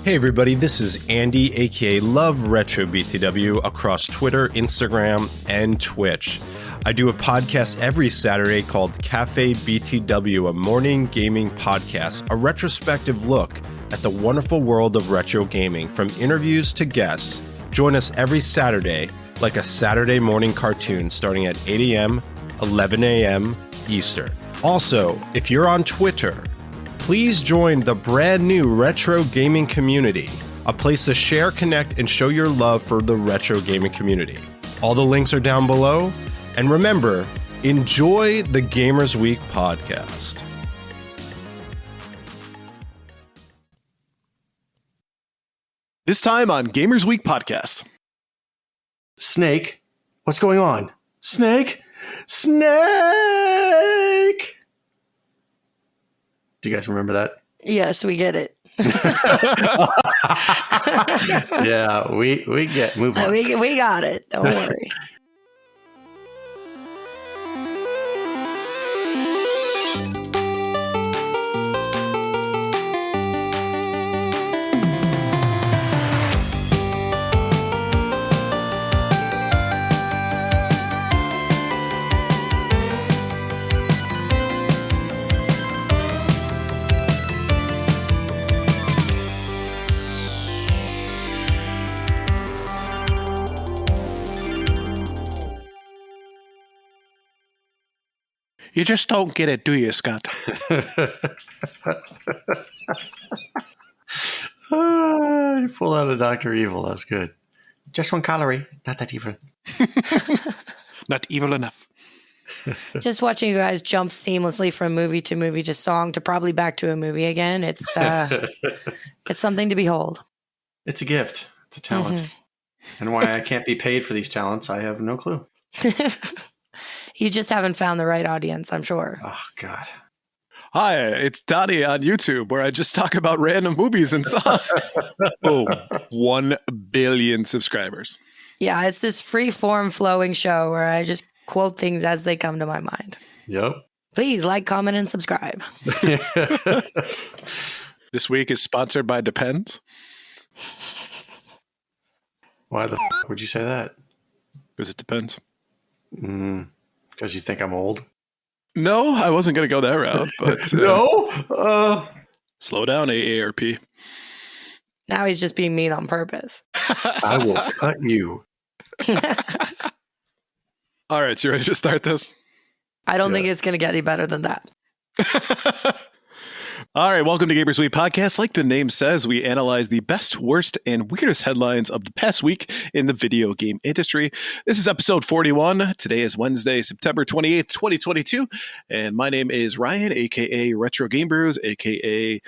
Hey everybody, this is Andy, aka Love Retro BTW, across Twitter, Instagram, and Twitch. I do a podcast every Saturday called Cafe BTW, a morning gaming podcast, a retrospective look at the wonderful world of retro gaming, from interviews to guests. Join us every Saturday, like a Saturday morning cartoon, starting at 8 a.m., 11 a.m. Eastern. Also, if you're on Twitter, please join the brand new retro gaming community, a place to share, connect, and show your love for the retro gaming community. All the links are down below. And remember, enjoy the Gamers Week podcast. This time on Gamers Week podcast. Snake, what's going on? Snake! Do you guys remember that? Yes, we get it. Yeah, we get. Move on. We got it. Don't worry. You just don't get it, do you, Scott? You pulled out a Dr. Evil. That's good. Just 1 calorie. Not that evil. Not evil enough. Just watching you guys jump seamlessly from movie to song to probably back to a movie again. It's something to behold. It's a gift. It's a talent. Mm-hmm. And why I can't be paid for these talents, I have no clue. You just haven't found the right audience, I'm sure. Oh, God. Hi, it's Donnie on YouTube, where I just talk about random movies and songs. Boom. 1 billion subscribers. Yeah, it's this free-form flowing show where I just quote things as they come to my mind. Yep. Please like, comment, and subscribe. This week is sponsored by Depends. Why the f*** would you say that? Because it depends. Because you think I'm old? No, I wasn't going to go that route. But No? Slow down, AARP. Now he's just being mean on purpose. I will cut you. All right, so you ready to start this? I don't think it's going to get any better than that. All right, welcome to Gamers Week Podcast. Like the name says, we analyze the best, worst, and weirdest headlines of the past week in the video game industry. This is episode 41. Today is Wednesday, September 28th, 2022. And my name is Ryan, a.k.a. Retro Game Brews, a.k.a.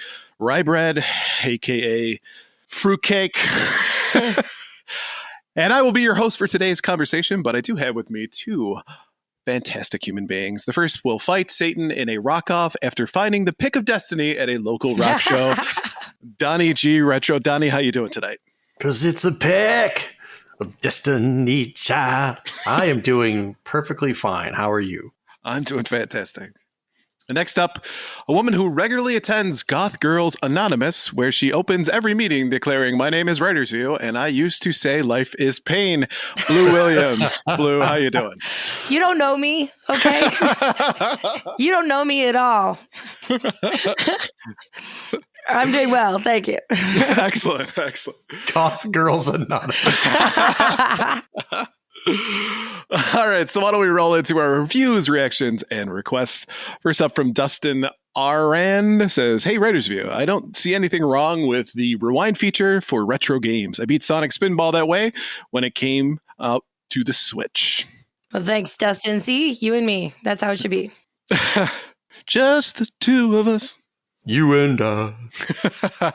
Ryebread, a.k.a. Fruitcake. And I will be your host for today's conversation, but I do have with me two fantastic human beings. The first will fight Satan in a rock-off after finding the pick of destiny at a local rock show. Donnie G. Retro. Donnie, how you doing tonight? Because it's the pick of destiny, child. I am doing perfectly fine. How are you? I'm doing fantastic. And next up, a woman who regularly attends Goth Girls Anonymous, where she opens every meeting declaring, "My name is Writer's View, and I used to say life is pain." Blue Williams. Blue, how you doing? You don't know me, okay? You don't know me at all. I'm doing well, thank you. Excellent. Goth Girls Anonymous. All right, so why don't we roll into our reviews, reactions, and requests. First up from Dustin Arand says, "Hey, Writer's View, I don't see anything wrong with the rewind feature for retro games. I beat Sonic Spinball that way when it came out to the Switch." Well, thanks, Dustin. See, you and me. That's how it should be. Just the two of us. You and I.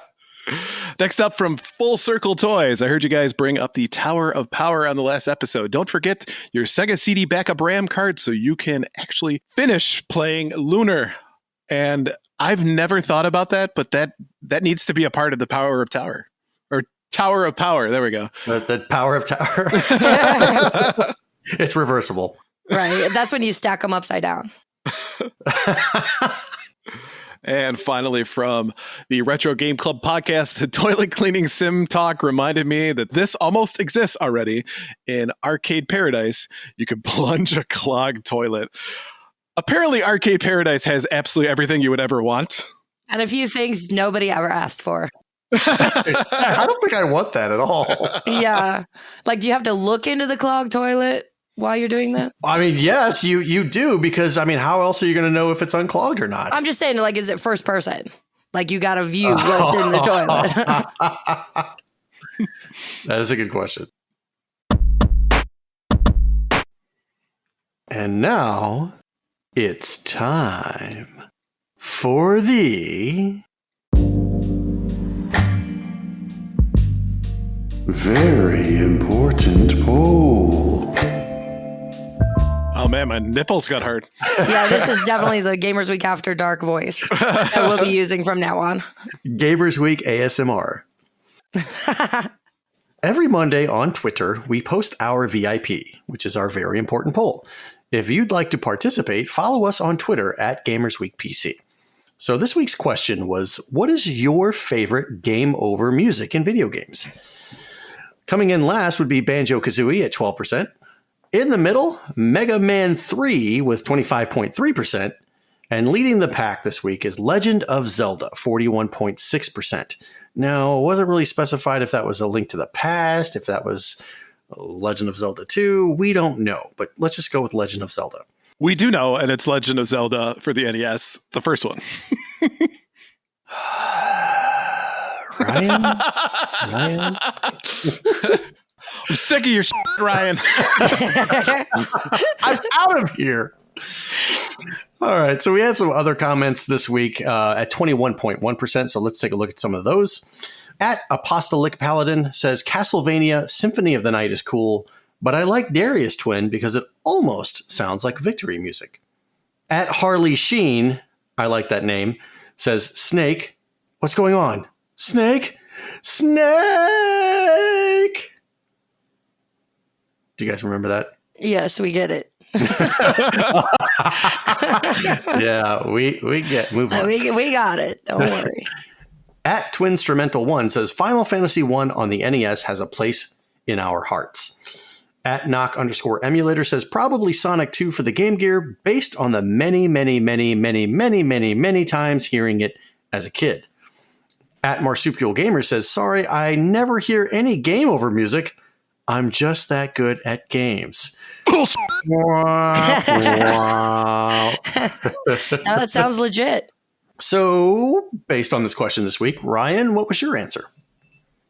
Next up from Full Circle Toys. I heard you guys bring up the Tower of Power on the last episode. Don't forget your Sega CD backup RAM card so you can actually finish playing Lunar. And I've never thought about that, but that needs to be a part of the Power of Tower. Or Tower of Power. There we go. The Power of Tower. It's reversible. Right. That's when you stack them upside down. And finally, from the Retro Game Club podcast, the toilet cleaning sim talk reminded me that this almost exists already. In Arcade Paradise, you can plunge a clogged toilet. Apparently, Arcade Paradise has absolutely everything you would ever want. And a few things nobody ever asked for. I don't think I want that at all. Yeah. Like, do you have to look into the clogged toilet while you're doing this? I mean, yes, you do, because, I mean, how else are you going to know if it's unclogged or not? I'm just saying, like, is it first person? Like, you got to view what's in the toilet. That is a good question. And now it's time for the very important poll. Oh man, my nipples got hard. Yeah, this is definitely the Gamers Week After Dark voice that we'll be using from now on. Gamers Week ASMR. Every Monday on Twitter, we post our VIP, which is our very important poll. If you'd like to participate, follow us on Twitter at GamersWeekPC. So this week's question was, what is your favorite game over music in video games? Coming in last would be Banjo-Kazooie at 12%. In the middle, Mega Man 3 with 25.3%. And leading the pack this week is Legend of Zelda, 41.6%. Now, it wasn't really specified if that was A Link to the Past, if that was Legend of Zelda 2. We don't know, but let's just go with Legend of Zelda. We do know, and it's Legend of Zelda for the NES, the first one. Ryan? I'm sick of your shit, Ryan. I'm out of here. All right, so we had some other comments this week at 21.1%, so let's take a look at some of those. At Apostolic Paladin says, Castlevania Symphony of the Night is cool, but I like Darius Twin because it almost sounds like victory music. At Harley Sheen, I like that name, says, Snake, what's going on? Snake? Snake! Do you guys remember that? Yes, we get it. Yeah, we move on. We got it. Don't worry. At Twinstrumental1 says, Final Fantasy 1 on the NES has a place in our hearts. At Knock_emulator says, probably Sonic 2 for the Game Gear, based on the many times hearing it as a kid. At Marsupial Gamer says, sorry, I never hear any game over music. I'm just that good at games. Now that sounds legit. So, based on this question this week, Ryan, what was your answer?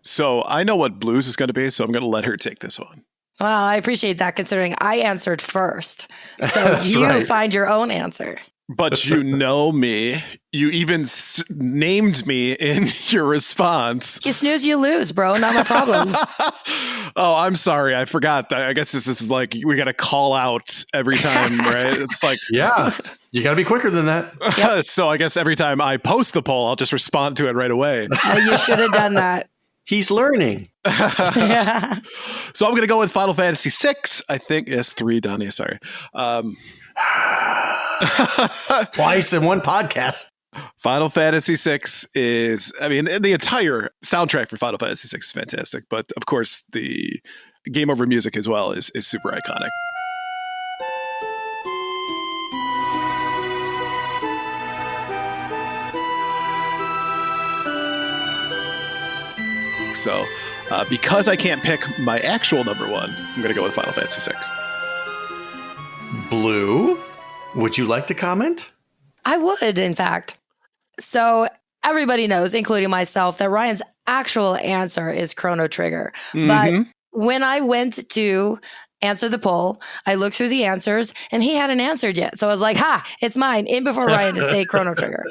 So I know what Blues is going to be, so I'm going to let her take this one. Well, I appreciate that considering I answered first. So you right. Find your own answer. But you know me. You even named me in your response. You snooze, you lose, bro. Not my problem. Oh, I'm sorry. I forgot. I guess this is like we got to call out every time, right? It's like, yeah, you got to be quicker than that. Yep. So I guess every time I post the poll, I'll just respond to it right away. You should have done that. He's learning. Yeah. So I'm going to go with Final Fantasy VI. I think it's 3, Donnie. Sorry. Twice in one podcast. Final Fantasy VI is, I mean, the entire soundtrack for Final Fantasy VI is fantastic, but of course the game over music as well is super iconic. So because I can't pick my actual number one, I'm going to go with Final Fantasy VI. Blue, would you like to comment? I would, in fact. So everybody knows, including myself, that Ryan's actual answer is Chrono Trigger. Mm-hmm. But when I went to answer the poll, I looked through the answers and he hadn't answered yet. So I was like, ha, it's mine. In before Ryan to say Chrono Trigger.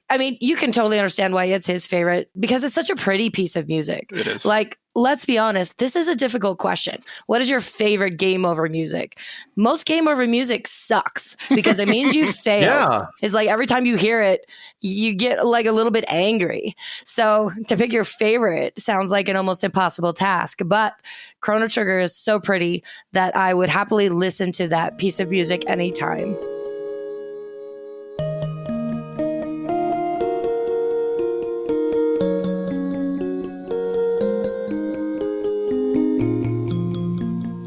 I mean, you can totally understand why it's his favorite because it's such a pretty piece of music. It is. Like, let's be honest, this is a difficult question. What is your favorite game over music? Most game over music sucks because it means you failed. Yeah. It's like every time you hear it, you get like a little bit angry. So to pick your favorite sounds like an almost impossible task. But Chrono Trigger is so pretty that I would happily listen to that piece of music anytime.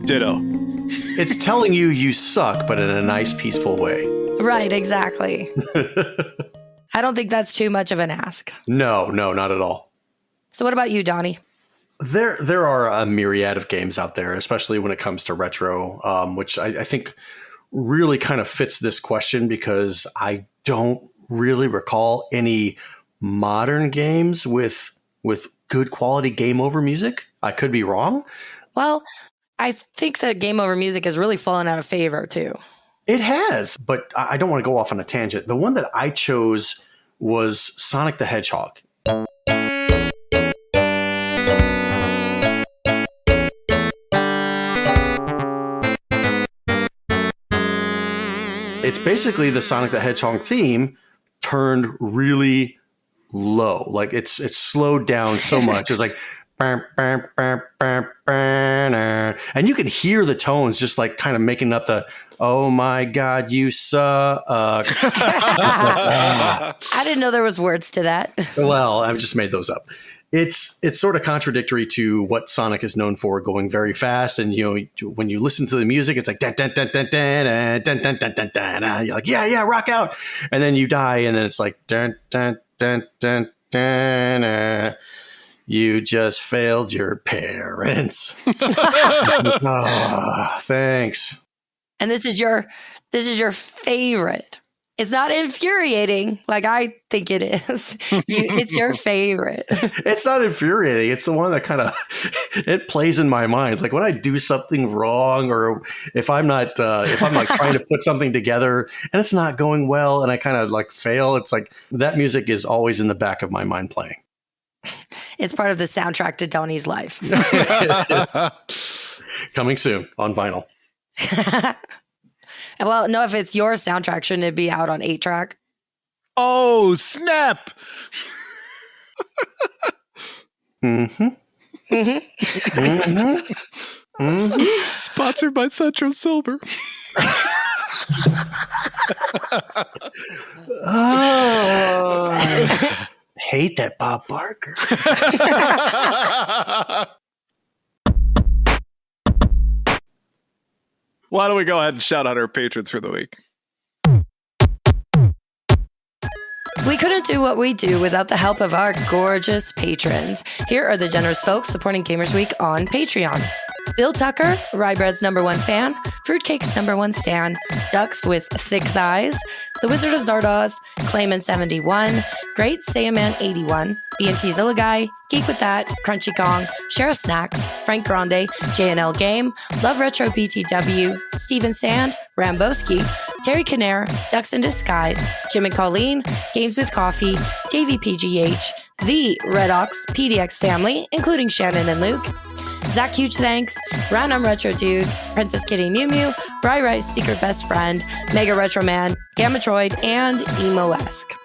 Ditto. It's telling you suck, but in a nice, peaceful way. Right, exactly. I don't think that's too much of an ask. No, not at all. So what about you, Donnie? There are a myriad of games out there, especially when it comes to retro, which I think really kind of fits this question because I don't really recall any modern games with good quality game over music. I could be wrong. Well, I think that game over music has really fallen out of favor too. It has, but I don't want to go off on a tangent. The one that I chose was Sonic the Hedgehog. It's basically the Sonic the Hedgehog theme turned really low. Like it's slowed down so much. It's like, and you can hear the tones just like kind of making up the, oh my God, you suck. I didn't know there was words to that. Well, I've just made those up. It's sort of contradictory to what Sonic is known for, going very fast. And when you listen to the music, it's like dun, dun, dun, dun, dun, dun, dun, dun, dun, dun. You're like, yeah, rock out. And then you die, and then it's like dun, dun, dun, dun, dun. You just failed your parents. Oh, thanks. And this is your favorite. It's not infuriating like I think it is. It's your favorite. It's not infuriating. It's the one that kind of it plays in my mind. Like when I do something wrong, or if I'm like trying to put something together and it's not going well, and I kind of like fail. It's like that music is always in the back of my mind playing. It's part of the soundtrack to Donnie's life. It's coming soon on vinyl. Well, no, if it's your soundtrack, shouldn't it be out on 8-track? Oh, snap. Sponsored by Centro Silver. Oh, hate that Bob Barker. Why don't we go ahead and shout out our patrons for the week? We couldn't do what we do without the help of our gorgeous patrons. Here are the generous folks supporting Gamers Week on Patreon. Bill Tucker, Ryebread's #1 fan, Fruitcake's #1 stan, Ducks with Thick Thighs, The Wizard of Zardoz, Clayman71, Great Saiyaman 81, B&T Zilla Guy, Geek With That, Crunchy Kong, Sheriff Snacks, Frank Grande, JNL Game, Love Retro BTW, Steven Sand, Ramboski, Terry Kinnair, Ducks in Disguise, Jim and Colleen, Games with Coffee, Davey PGH, The Red Ox PDX family, including Shannon and Luke, Zach Huge Thanks, Random Retro Dude, Princess Kitty Mew Mew, Bri Rice Secret Best Friend, Mega Retro Man, Gamatroid, and Emo-esque.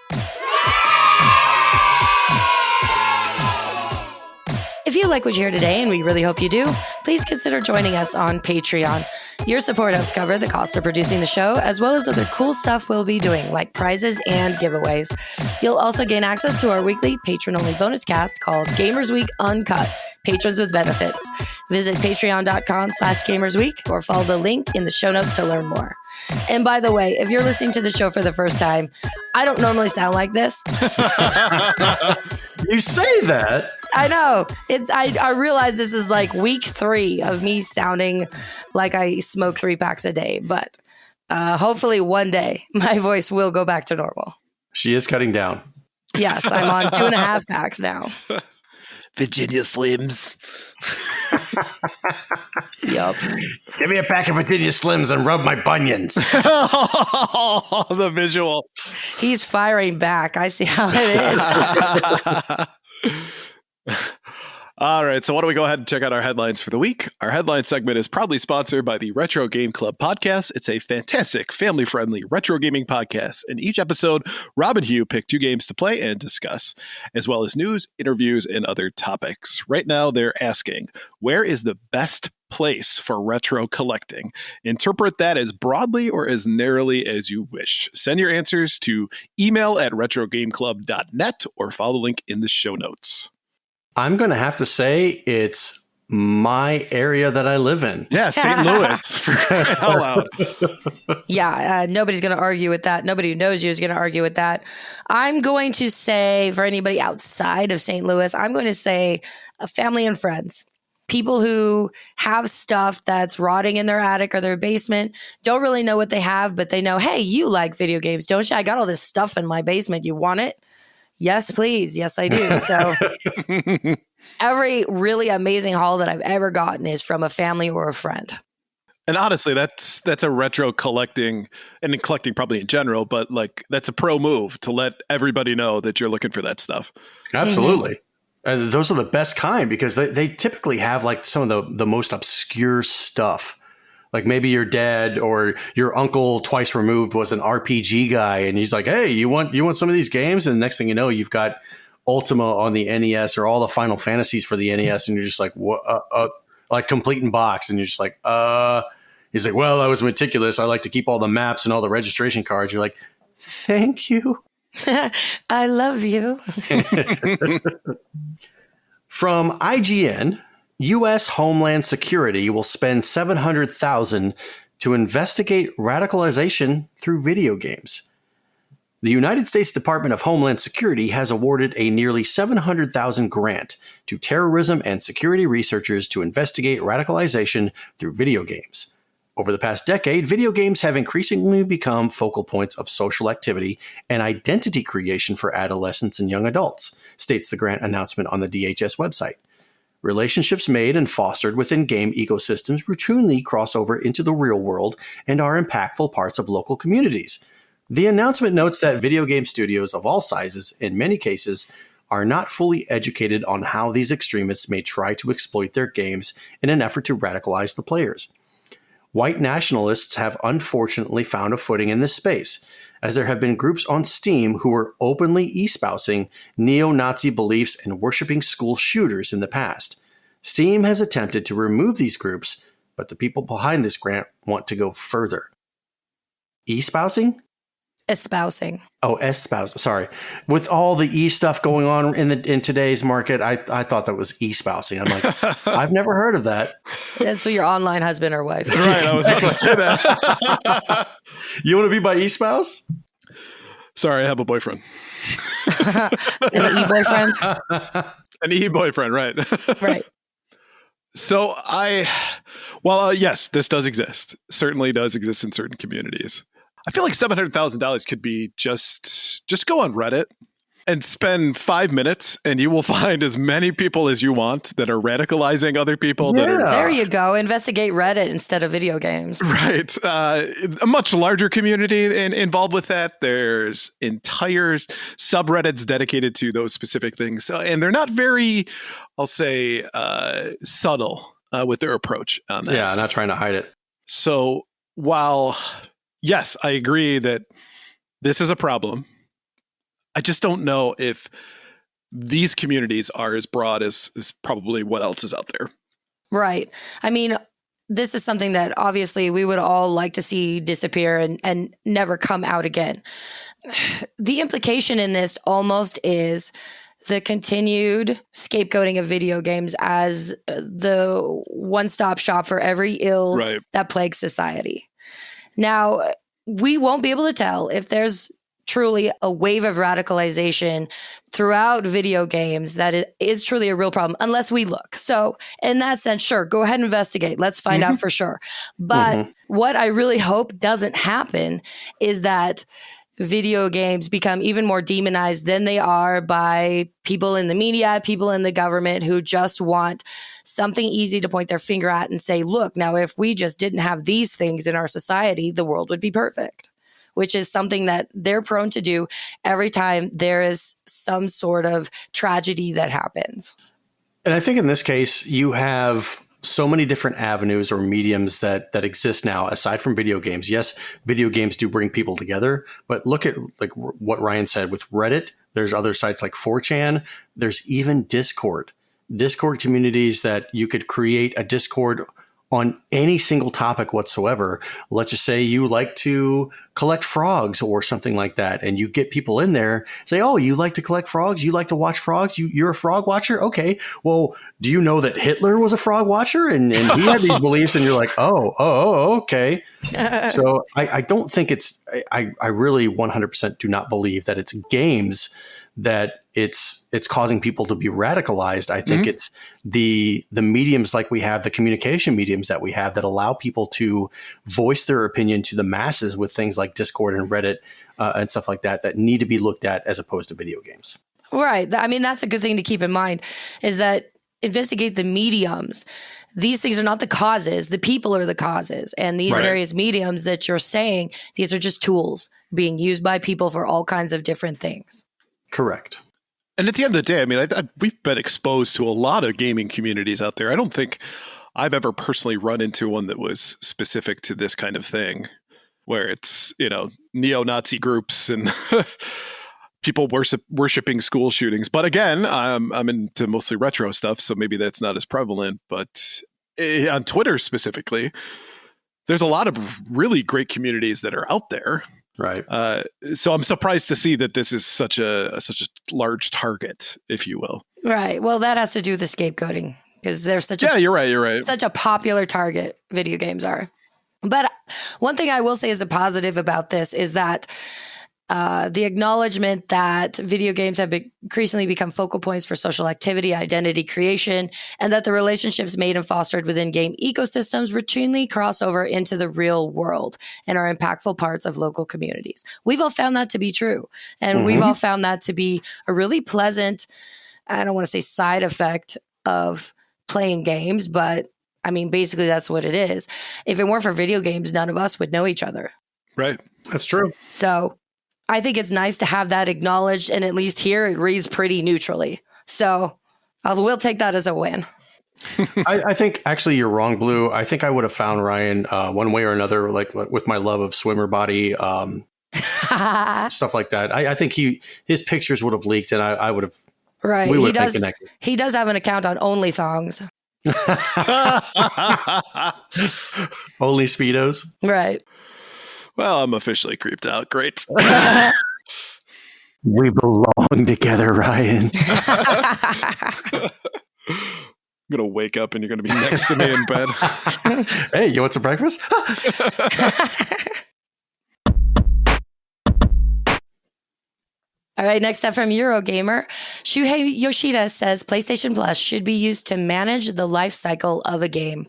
If you like what you hear today, and we really hope you do, please consider joining us on Patreon. Your support helps cover the cost of producing the show, as well as other cool stuff we'll be doing, like prizes and giveaways. You'll also gain access to our weekly patron-only bonus cast called Gamers Week Uncut, Patrons with Benefits. Visit patreon.com/gamersweek or follow the link in the show notes to learn more. And by the way, if you're listening to the show for the first time, I don't normally sound like this. You say that. I know. I realize this is like week 3 of me sounding like I smoke 3 packs a day, but hopefully one day my voice will go back to normal. She is cutting down. Yes, I'm on 2.5 packs now. Virginia Slims. Yup. Give me a pack of Virginia Slims and rub my bunions. Oh, the visual. He's firing back. I see how it is. All right, so why don't we go ahead and check out our headlines for the week? Our headline segment is proudly sponsored by the Retro Game Club podcast. It's a fantastic, family-friendly retro gaming podcast. In each episode, Rob and Hugh pick 2 games to play and discuss, as well as news, interviews, and other topics. Right now, they're asking, where is the best place for retro collecting? Interpret that as broadly or as narrowly as you wish. Send your answers to email@retrogameclub.net or follow the link in the show notes. I'm going to have to say it's My area that I live in. Yeah, St. Louis. For crying out loud. Yeah, nobody's going to argue with that. Nobody who knows you is going to argue with that. I'm going to say, for anybody outside of St. Louis, I'm going to say family and friends. People who have stuff that's rotting in their attic or their basement, don't really know what they have, but they know, hey, you like video games, don't you? I got all this stuff in my basement. You want it? Yes, please. Yes, I do. So every really amazing haul that I've ever gotten is from a family or a friend. And honestly, that's a retro collecting, and in collecting probably in general, but like that's a pro move to let everybody know that you're looking for that stuff. Absolutely. And those are the best kind because they typically have like some of the most obscure stuff. Like maybe your dad or your uncle twice removed was an RPG guy and he's like, hey, you want some of these games? And the next thing you know, you've got Ultima on the NES or all the Final Fantasies for the NES. And you're just like, what? Like complete in box. And you're just like, he's like, well, I was meticulous. I like to keep all the maps and all the registration cards. You're like, thank you. I love you. From IGN, U.S. Homeland Security will spend $700,000 to investigate radicalization through video games. The United States Department of Homeland Security has awarded a nearly $700,000 grant to terrorism and security researchers to investigate radicalization through video games. Over the past decade, video games have increasingly become focal points of social activity and identity creation for adolescents and young adults, states the grant announcement on the DHS website. Relationships made and fostered within game ecosystems routinely cross over into the real world and are impactful parts of local communities. The announcement notes that video game studios of all sizes, in many cases, are not fully educated on how these extremists may try to exploit their games in an effort to radicalize the players. White nationalists have unfortunately found a footing in this space, as there have been groups on Steam who were openly espousing neo-Nazi beliefs and worshiping school shooters in the past. Steam has attempted to remove these groups, but the people behind this grant want to go further. Espousing? Espousing. Oh, espouse. Sorry. With all the e stuff going on in today's market, I thought that was espousing. I'm like, I've never heard of that. That's your online husband or wife. Right. I was going to say that. You want to be my e-spouse? Sorry, I have a boyfriend. An e-boyfriend? An e-boyfriend, right. Right. So yes, this does exist. Certainly does exist in certain communities. I feel like $700,000 could be just go on Reddit and spend 5 minutes and you will find as many people as you want that are radicalizing other people. Yeah. That are, There you go. Investigate Reddit instead of video games. right. A much larger community involved with that. There's entire subreddits dedicated to those specific things. And they're not very, I'll say, subtle with their approach on that. Yeah, not trying to hide it. So while... yes, I agree that this is a problem. I just don't know if these communities are as broad as probably what else is out there. Right. I mean, this is something that obviously we would all like to see disappear and never come out again. The implication in this almost is the continued scapegoating of video games as the one-stop shop for every ill that plagues society. Now, we won't be able to tell if there's truly a wave of radicalization throughout video games that is truly a real problem unless we look. So in that sense, sure, go ahead and investigate. Let's find out for sure. But what I really hope doesn't happen is that video games become even more demonized than they are by people in the media, people in the government who just want something easy to point their finger at and say, look, now if we just didn't have these things in our society, the world would be perfect, which is something that they're prone to do every time there is some sort of tragedy that happens. And I think in this case, you have so many different avenues or mediums that exist now aside from video games. Yes, video games do bring people together, but look at like what Ryan said with Reddit. There's other sites like 4chan. There's even Discord communities that you could create a Discord on any single topic whatsoever. Let's just say you like to collect frogs or something like that, and you get people in there, say, oh, you like to collect frogs? You like to watch frogs? You're a frog watcher? Okay. Well, do you know that Hitler was a frog watcher and he had these beliefs? And you're like, oh, okay. So I don't think I really 100% do not believe that it's games that it's causing people to be radicalized. I think it's the mediums like we have, the communication mediums that we have that allow people to voice their opinion to the masses with things like Discord and Reddit and stuff like that need to be looked at as opposed to video games. Right. I mean, that's a good thing to keep in mind, is that investigate the mediums. These things are not the causes. The people are the causes. And these various mediums that you're saying, these are just tools being used by people for all kinds of different things. Correct. And at the end of the day, I mean, we've been exposed to a lot of gaming communities out there. I don't think I've ever personally run into one that was specific to this kind of thing, where it's, neo-Nazi groups and people worshiping school shootings. But again, I'm into mostly retro stuff, so maybe that's not as prevalent. But on Twitter specifically, there's a lot of really great communities that are out there. Right. So I'm surprised to see that this is such a large target, if you will. Right. Well, that has to do with the scapegoating, because they're you're right. Such a popular target, video games are. But one thing I will say is a positive about this is that the acknowledgement that video games have increasingly become focal points for social activity, identity creation, and that the relationships made and fostered within game ecosystems routinely cross over into the real world and are impactful parts of local communities. We've all found that to be true. And we've all found that to be a really pleasant, I don't want to say side effect of playing games, but I mean, basically that's what it is. If it weren't for video games, none of us would know each other. Right. That's true. So I think it's nice to have that acknowledged, and at least here it reads pretty neutrally. So we'll take that as a win. I think actually you're wrong, Blue. I think I would have found Ryan one way or another, like with my love of swimmer body, stuff like that. I think his pictures would have leaked, and I would have. Right. We would have been connected. He does have an account on OnlyThongs. Only Speedos. Right. Well, I'm officially creeped out. Great. We belong together, Ryan. I'm going to wake up and you're going to be next to me in bed. Hey, you want some breakfast? All right, next up from Eurogamer, Shuhei Yoshida says PlayStation Plus should be used to manage the life cycle of a game.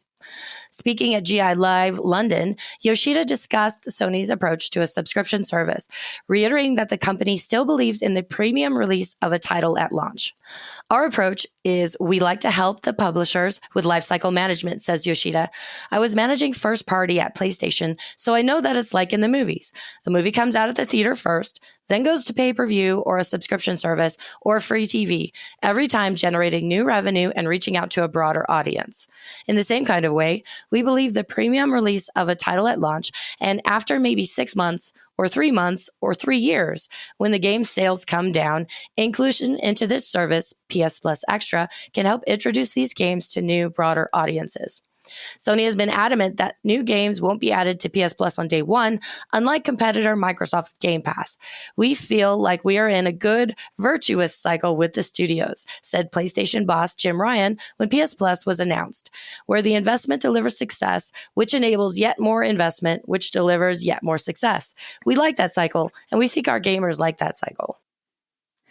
Speaking at GI Live London, Yoshida discussed Sony's approach to a subscription service, reiterating that the company still believes in the premium release of a title at launch. Our approach is we like to help the publishers with lifecycle management, says Yoshida. I was managing first party at PlayStation, so I know that it's like in the movies. A movie comes out at the theater first, then goes to pay-per-view or a subscription service or free TV, every time generating new revenue and reaching out to a broader audience. In the same kind of way, we believe the premium release of a title at launch and after maybe 6 months or 3 months or 3 years, when the game's sales come down, inclusion into this service, PS Plus Extra, can help introduce these games to new, broader audiences. Sony has been adamant that new games won't be added to PS Plus on day one, unlike competitor Microsoft Game Pass. We feel like we are in a good, virtuous cycle with the studios, said PlayStation boss Jim Ryan when PS Plus was announced, where the investment delivers success, which enables yet more investment, which delivers yet more success. We like that cycle, and we think our gamers like that cycle.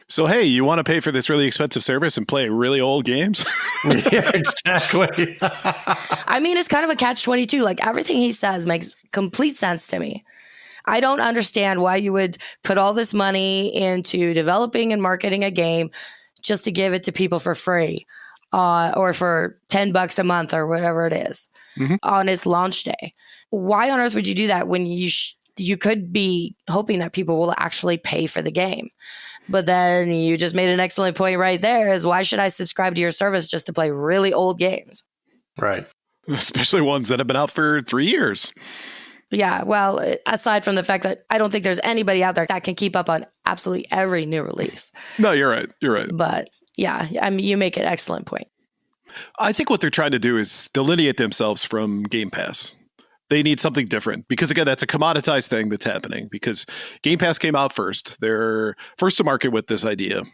So, hey, you want to pay for this really expensive service and play really old games? Yeah, exactly. I mean, it's kind of a catch-22. Like, everything he says makes complete sense to me. I don't understand why you would put all this money into developing and marketing a game just to give it to people for free or for $10 a month or whatever it is on its launch day. Why on earth would you do that when you could be hoping that people will actually pay for the game? But then you just made an excellent point right there, is why should I subscribe to your service just to play really old games? Right. Especially ones that have been out for 3 years. Yeah, well, aside from the fact that I don't think there's anybody out there that can keep up on absolutely every new release. No, you're right. You're right. But yeah, I mean, you make an excellent point. I think what they're trying to do is delineate themselves from Game Pass. They need something different because, again, that's a commoditized thing that's happening because Game Pass came out first. They're first to market with this idea.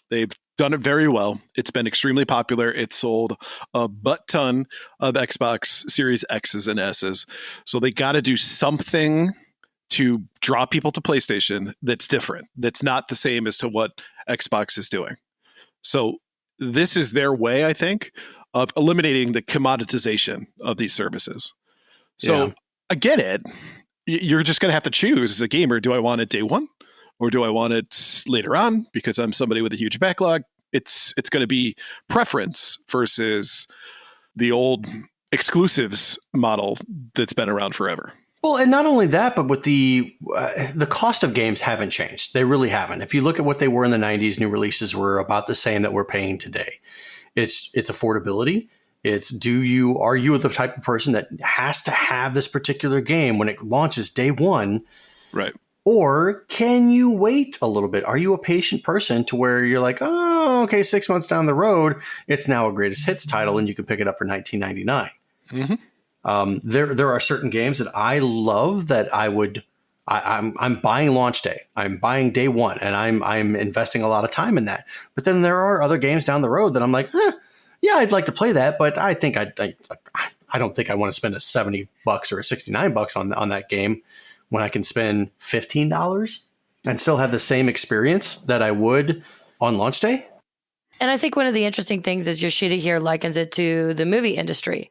They've done it very well. It's been extremely popular. It's sold a butt ton of Xbox Series X's and S's. So they got to do something to draw people to PlayStation that's different, that's not the same as to what Xbox is doing. So this is their way, I think, of eliminating the commoditization of these services. So I get it. You're just going to have to choose as a gamer. Do I want it day one or do I want it later on? Because I'm somebody with a huge backlog. It's going to be preference versus the old exclusives model that's been around forever. Well, and not only that, but with the cost of games haven't changed. They really haven't. If you look at what they were in the 90s, new releases were about the same that we're paying today. It's affordability. It's are you the type of person that has to have this particular game when it launches day one? Right. Or can you wait a little bit? Are you a patient person to where you're like, oh, okay, 6 months down the road, it's now a greatest hits title and you can pick it up for $19.99. Mm-hmm. There are certain games that I love that I'm buying launch day. I'm buying day one and I'm investing a lot of time in that. But then there are other games down the road that I'm like, yeah, I'd like to play that, but I think I don't think I want to spend $70 or $69 on that game when I can spend $15 and still have the same experience that I would on launch day. And I think one of the interesting things is Yoshida here likens it to the movie industry,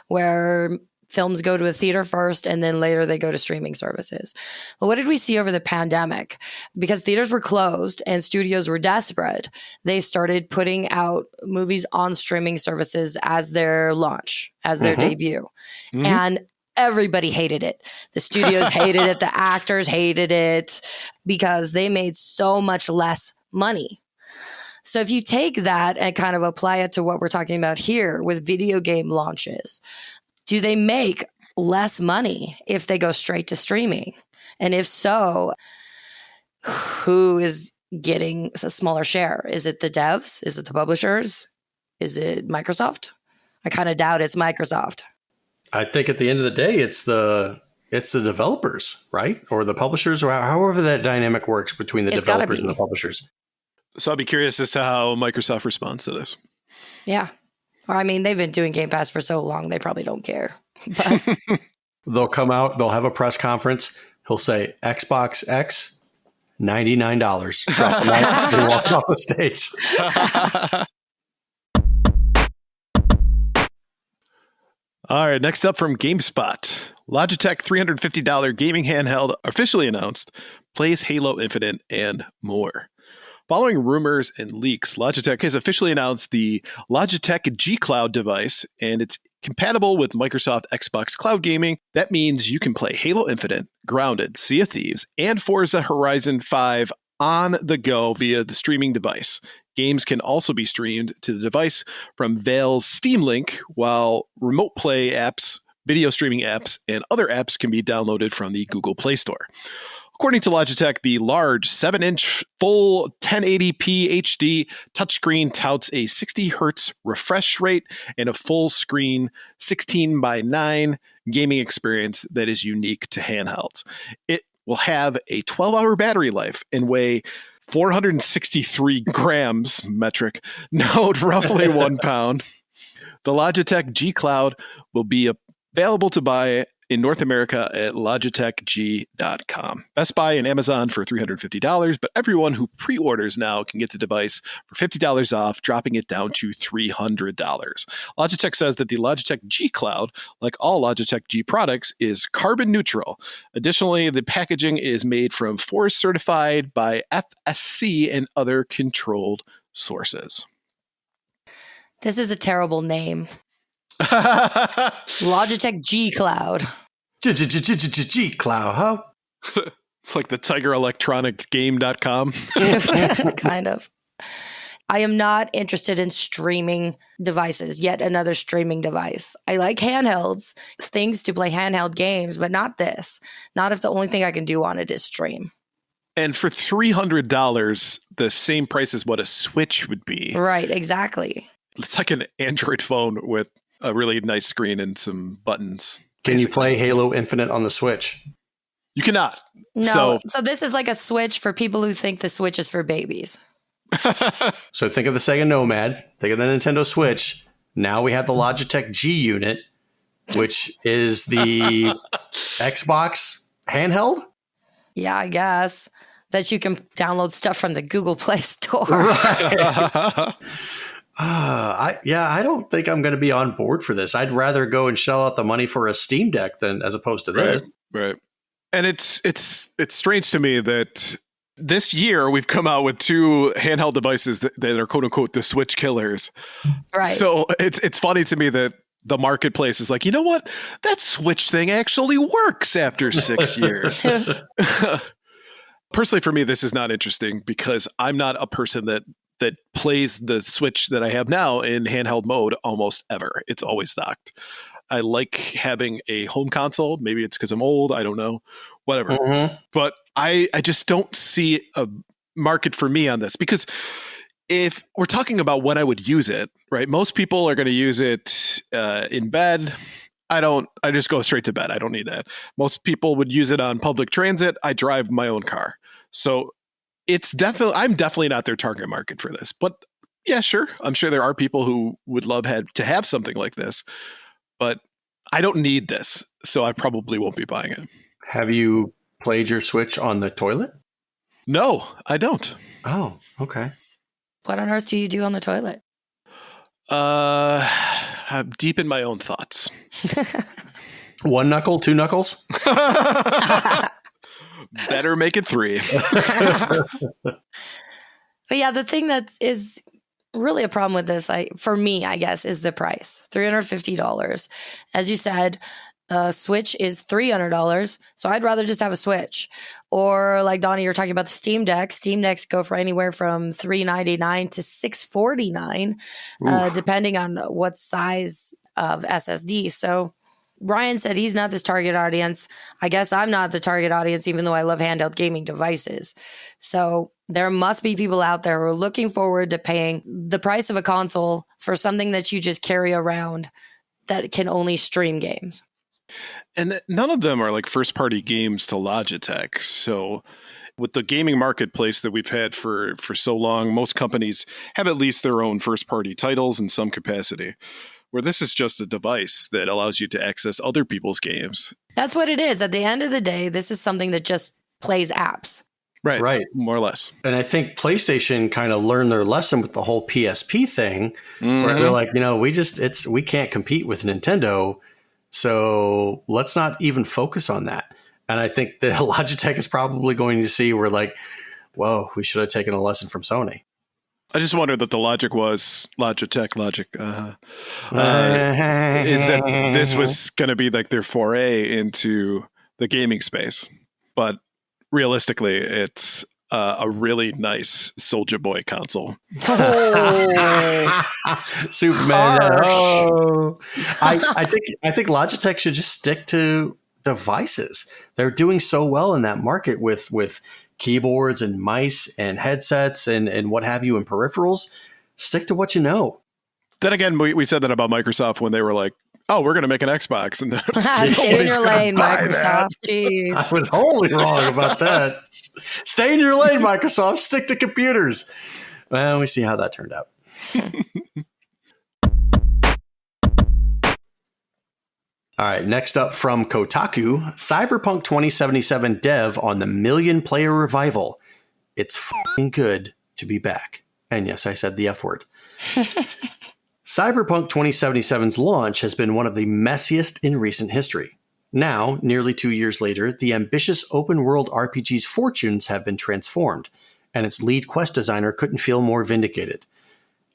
where films go to a theater first and then later they go to streaming services. Well, what did we see over the pandemic? Because theaters were closed and studios were desperate, they started putting out movies on streaming services as their launch, as their debut. Mm-hmm. And everybody hated it. The studios hated it. The actors hated it because they made so much less money. So if you take that and kind of apply it to what we're talking about here with video game launches, do they make less money if they go straight to streaming? And if so, who is getting a smaller share? Is it the devs? Is it the publishers? Is it Microsoft? I kind of doubt it's Microsoft. I think at the end of the day, it's the developers, right? Or the publishers, or however that dynamic works between the developers and the publishers. So I'll be curious as to how Microsoft responds to this. Yeah. Or I mean, they've been doing Game Pass for so long, they probably don't care. But they'll come out, they'll have a press conference. He'll say, Xbox X, $99. Drop the mic and walk off the stage. All right, next up from GameSpot. Logitech $350 gaming handheld officially announced, plays Halo Infinite and more. Following rumors and leaks, Logitech has officially announced the Logitech G Cloud device, and it's compatible with Microsoft Xbox Cloud Gaming. That means you can play Halo Infinite, Grounded, Sea of Thieves, and Forza Horizon 5 on the go via the streaming device. Games can also be streamed to the device from Valve's Steam Link, while remote play apps, video streaming apps, and other apps can be downloaded from the Google Play Store. According to Logitech, the large 7-inch full 1080p HD touchscreen touts a 60 hertz refresh rate and a full screen 16:9 gaming experience that is unique to handhelds. It will have a 12-hour battery life and weigh 463 grams metric, note roughly 1 pound. The Logitech G Cloud will be available to buy in North America at logitechg.com. Best Buy and Amazon for $350, but everyone who pre-orders now can get the device for $50 off, dropping it down to $300. Logitech says that the Logitech G Cloud, like all Logitech G products, is carbon neutral. Additionally, the packaging is made from forest certified by FSC and other controlled sources. This is a terrible name. Logitech G Cloud. G Cloud, huh? It's like the tigerelectronicgame.com. Kind of. I am not interested in streaming devices, yet another streaming device. I like handhelds, things to play handheld games, but not this. Not if the only thing I can do on it is stream. And for $300, the same price as what a Switch would be. Right, exactly. It's like an Android phone with a really nice screen and some buttons. Can you play Halo Infinite on the Switch? You cannot. No. So this is like a Switch for people who think the Switch is for babies. So think of the Sega Nomad. Think of the Nintendo Switch. Now we have the Logitech G Unit, which is the Xbox handheld. Yeah, I guess. That you can download stuff from the Google Play Store. Right. I don't think I'm going to be on board for this. I'd rather go and shell out the money for a Steam Deck than as opposed to this. Right. And it's strange to me that this year we've come out with two handheld devices that are quote unquote the Switch killers. Right. So it's funny to me that the marketplace is like, you know what? That Switch thing actually works after 6 years. Personally, for me, this is not interesting because I'm not a person that plays the Switch that I have now in handheld mode almost ever. It's always docked. I like having a home console. Maybe it's because I'm old. I don't know. Whatever. Mm-hmm. But I just don't see a market for me on this because if we're talking about when I would use it, right? Most people are going to use it in bed. I just go straight to bed. I don't need that. Most people would use it on public transit. I drive my own car. So I'm definitely not their target market for this. But yeah, sure. I'm sure there are people who would love to have something like this. But I don't need this, so I probably won't be buying it. Have you played your Switch on the toilet? No, I don't. Oh, okay. What on earth do you do on the toilet? I'm deep in my own thoughts. One knuckle, two knuckles? Better make it 3. But yeah, the thing that is really a problem with this, for me, I guess, is the price. $350. As you said, Switch is $300. So I'd rather just have a Switch. Or like Donnie, you're talking about the Steam Deck. Steam Decks go for anywhere from $399 to $649, depending on what size of SSD. So Ryan said he's not this target audience. I guess I'm not the target audience, even though I love handheld gaming devices. So there must be people out there who are looking forward to paying the price of a console for something that you just carry around that can only stream games. And none of them are like first-party games to Logitech. So with the gaming marketplace that we've had for so long, most companies have at least their own first-party titles in some capacity, where this is just a device that allows you to access other people's games. That's what it is. At the end of the day, this is something that just plays apps. Right. More or less. And I think PlayStation kind of learned their lesson with the whole PSP thing, where they're like, we can't compete with Nintendo, so let's not even focus on that. And I think the Logitech is probably going to see we're like, whoa, we should have taken a lesson from Sony. I just wondered that the logic was Logitech is that this was going to be like their foray into the gaming space. But realistically, it's a really nice Soulja Boy console. Superman. Oh. I think Logitech should just stick to devices. They're doing so well in that market with keyboards and mice and headsets and what have you and peripherals. Stick to what you know. Then again, we said that about Microsoft when they were like, oh, we're going to make an Xbox. And stay in your lane, Microsoft. Jeez. I was wholly wrong about that. Stay in your lane, Microsoft. Stick to computers. Well, we see how that turned out. All right, next up from Kotaku, Cyberpunk 2077 dev on the million-player revival. It's f***ing good to be back. And yes, I said the F word. Cyberpunk 2077's launch has been one of the messiest in recent history. Now, nearly 2 years later, the ambitious open-world RPG's fortunes have been transformed, and its lead quest designer couldn't feel more vindicated.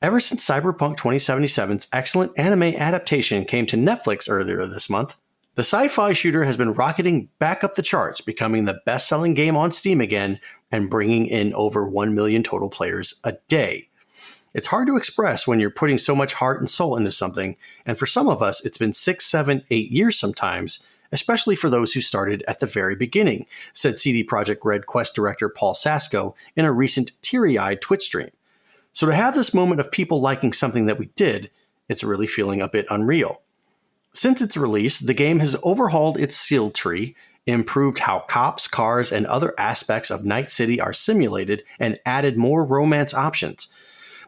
Ever since Cyberpunk 2077's excellent anime adaptation came to Netflix earlier this month, the sci-fi shooter has been rocketing back up the charts, becoming the best-selling game on Steam again and bringing in over 1 million total players a day. It's hard to express when you're putting so much heart and soul into something, and for some of us, it's been 6, 7, 8 years sometimes, especially for those who started at the very beginning, said CD Projekt Red Quest director Paul Sasko in a recent teary-eyed Twitch stream. So to have this moment of people liking something that we did, it's really feeling a bit unreal. Since its release, the game has overhauled its skill tree, improved how cops, cars, and other aspects of Night City are simulated, and added more romance options.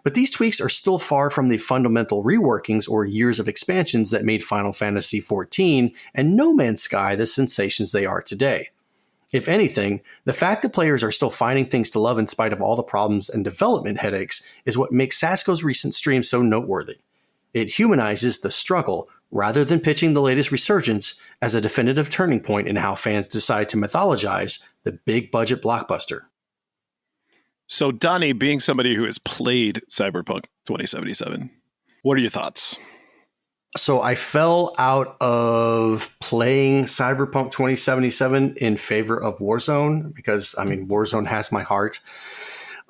But these tweaks are still far from the fundamental reworkings or years of expansions that made Final Fantasy XIV and No Man's Sky the sensations they are today. If anything, the fact that players are still finding things to love in spite of all the problems and development headaches is what makes Sasko's recent stream so noteworthy. It humanizes the struggle rather than pitching the latest resurgence as a definitive turning point in how fans decide to mythologize the big budget blockbuster. So, Donnie, being somebody who has played Cyberpunk 2077, what are your thoughts? So I fell out of playing Cyberpunk 2077 in favor of Warzone because, I mean, Warzone has my heart.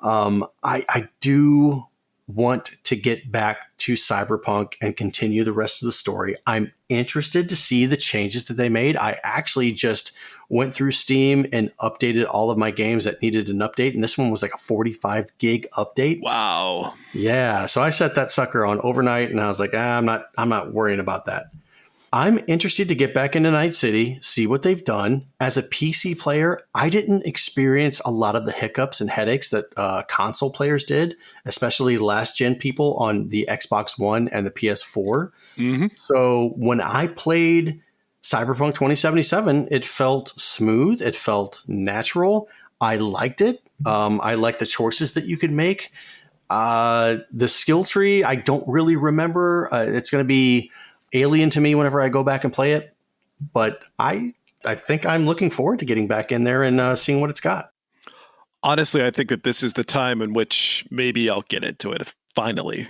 I do want to get back to Cyberpunk and continue the rest of the story. I'm interested to see the changes that they made. I actually just went through Steam and updated all of my games that needed an update. And this one was like a 45 gig update. Wow. Yeah. So I set that sucker on overnight and I was like, I'm not worrying about that. I'm interested to get back into Night City, see what they've done. As a PC player, I didn't experience a lot of the hiccups and headaches that console players did, especially last-gen people on the Xbox One and the PS4. Mm-hmm. So when I played Cyberpunk 2077, it felt smooth. It felt natural. I liked it. I liked the choices that you could make. The skill tree, I don't really remember. It's going to be alien to me whenever I go back and play it. But I think I'm looking forward to getting back in there and seeing what it's got. Honestly, I think that this is the time in which maybe I'll get into it finally.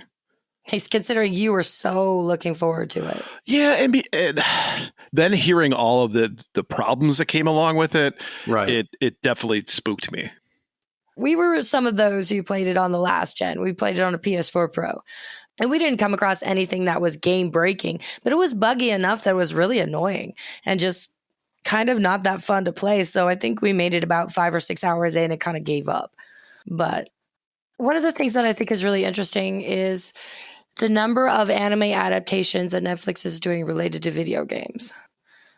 He's considering you were so looking forward to it. Yeah, and then hearing all of the problems that came along with it, right? It definitely spooked me. We were some of those who played it on the last gen. We played it on a PS4 Pro. And we didn't come across anything that was game breaking, but it was buggy enough that it was really annoying and just kind of not that fun to play. So I think we made it about 5 or 6 hours in and kind of gave up. But one of the things that I think is really interesting is the number of anime adaptations that Netflix is doing related to video games.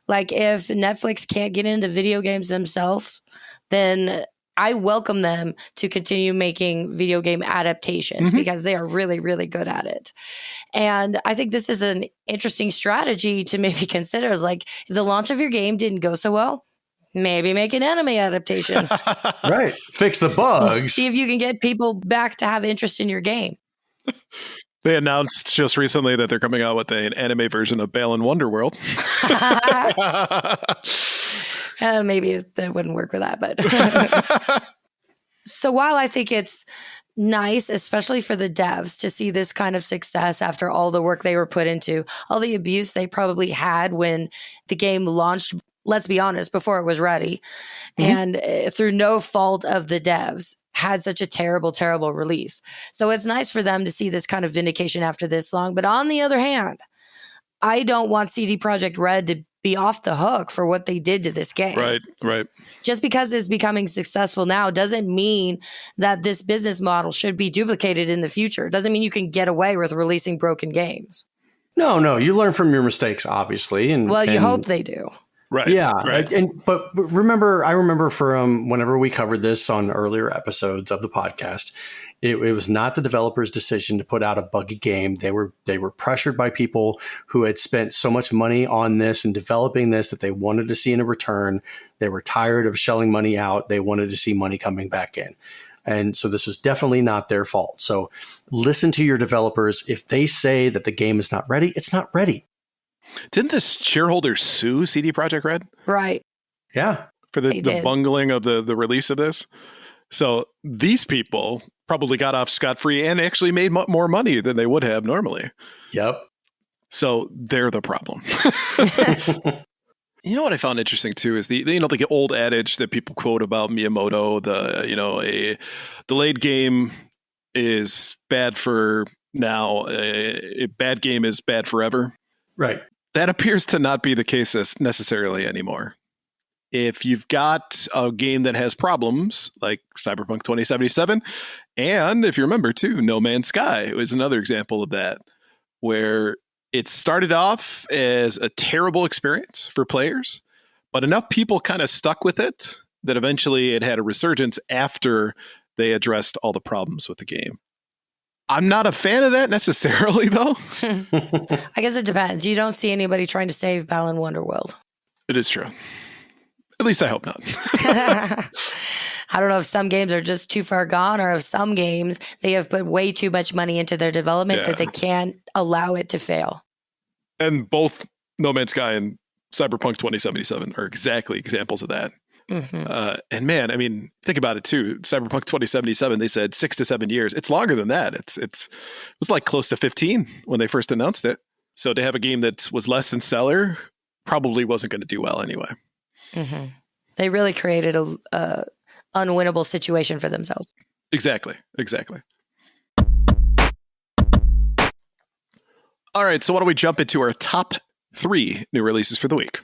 Like if Netflix can't get into video games themselves, then I welcome them to continue making video game adaptations because they are really, really good at it. And I think this is an interesting strategy to maybe consider. Like if the launch of your game didn't go so well, maybe make an anime adaptation. Right. Fix the bugs. See if you can get people back to have interest in your game. They announced just recently that they're coming out with an anime version of Balan Wonderworld. Maybe that wouldn't work with that, but so while I think it's nice, especially for the devs, to see this kind of success after all the work they were put into, all the abuse they probably had when the game launched, let's be honest, before it was ready, and through no fault of the devs, had such a terrible, terrible release. So it's nice for them to see this kind of vindication after this long. But on the other hand, I don't want CD Projekt Red to be off the hook for what they did to this game. Right. Just because it's becoming successful now doesn't mean that this business model should be duplicated in the future. It doesn't mean you can get away with releasing broken games. No, you learn from your mistakes, obviously. And you hope they do. Right. Yeah. Right. But I remember from whenever we covered this on earlier episodes of the podcast, it was not the developer's decision to put out a buggy game. They were pressured by people who had spent so much money on this and developing this that they wanted to see in a return. They were tired of shelling money out. They wanted to see money coming back in. And so this was definitely not their fault. So listen to your developers. If they say that the game is not ready, it's not ready. Didn't the shareholders sue CD Projekt Red? Right. Yeah. For the bungling of the release of this. So these people probably got off scot-free and actually made more money than they would have normally. Yep. So they're the problem. You know what I found interesting too is the old adage that people quote about Miyamoto, a delayed game is bad for now, a bad game is bad forever. Right. That appears to not be the case necessarily anymore. If you've got a game that has problems like Cyberpunk 2077 And if you remember too, No Man's Sky was another example of that, where it started off as a terrible experience for players, but enough people kind of stuck with it that eventually it had a resurgence after they addressed all the problems with the game. I'm not a fan of that necessarily, though. I guess it depends. You don't see anybody trying to save Balan Wonderworld. It is true. At least I hope not. I don't know if some games are just too far gone, or if some games they have put way too much money into their development that they can't allow it to fail. And both No Man's Sky and Cyberpunk 2077 are exactly examples of that. Mm-hmm. And man, I mean, think about it too. Cyberpunk 2077, they said 6 to 7 years. It's longer than that. It was like close to 15 when they first announced it. So to have a game that was less than stellar probably wasn't going to do well anyway. Mm-hmm. They really created a unwinnable situation for themselves. Exactly. All right, so why don't we jump into our top 3 new releases for the week?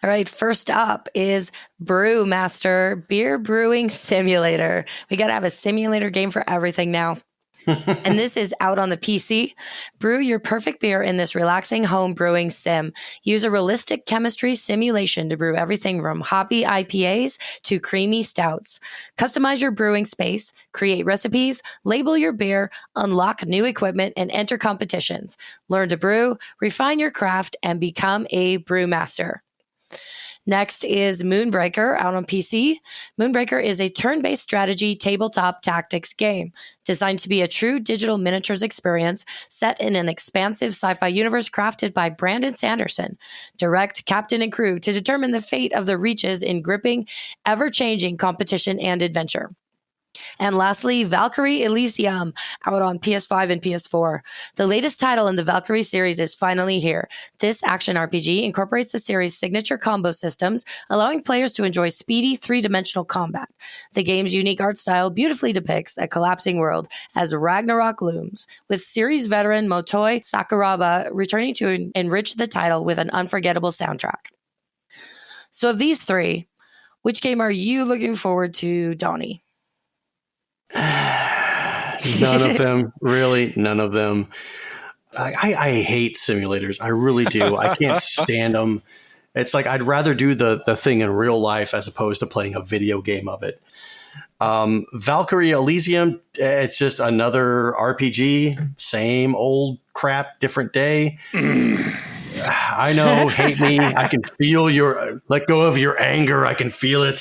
All right, first up is Brewmaster Beer Brewing Simulator. We got to have a simulator game for everything now. And this is out on the PC. Brew your perfect beer in this relaxing home brewing sim. Use a realistic chemistry simulation to brew everything from hoppy IPAs to creamy stouts. Customize your brewing space, create recipes, label your beer, unlock new equipment, and enter competitions. Learn to brew, refine your craft, and become a brewmaster. Next is Moonbreaker out on PC. Moonbreaker is a turn-based strategy tabletop tactics game designed to be a true digital miniatures experience set in an expansive sci-fi universe crafted by Brandon Sanderson. Direct captain and crew to determine the fate of the Reaches in gripping, ever-changing competition and adventure. And lastly, Valkyrie Elysium, out on PS5 and PS4. The latest title in the Valkyrie series is finally here. This action RPG incorporates the series' signature combo systems, allowing players to enjoy speedy, three-dimensional combat. The game's unique art style beautifully depicts a collapsing world as Ragnarok looms, with series veteran Motoi Sakuraba returning to enrich the title with an unforgettable soundtrack. So of these 3, which game are you looking forward to, Donnie? None of them, really, none of them. I hate simulators. I really do. I can't stand them. It's like I'd rather do the thing in real life as opposed to playing a video game of it. Valkyrie Elysium, it's just another RPG, same old crap, different day. I know, hate me. I can feel let go of your anger. I can feel it.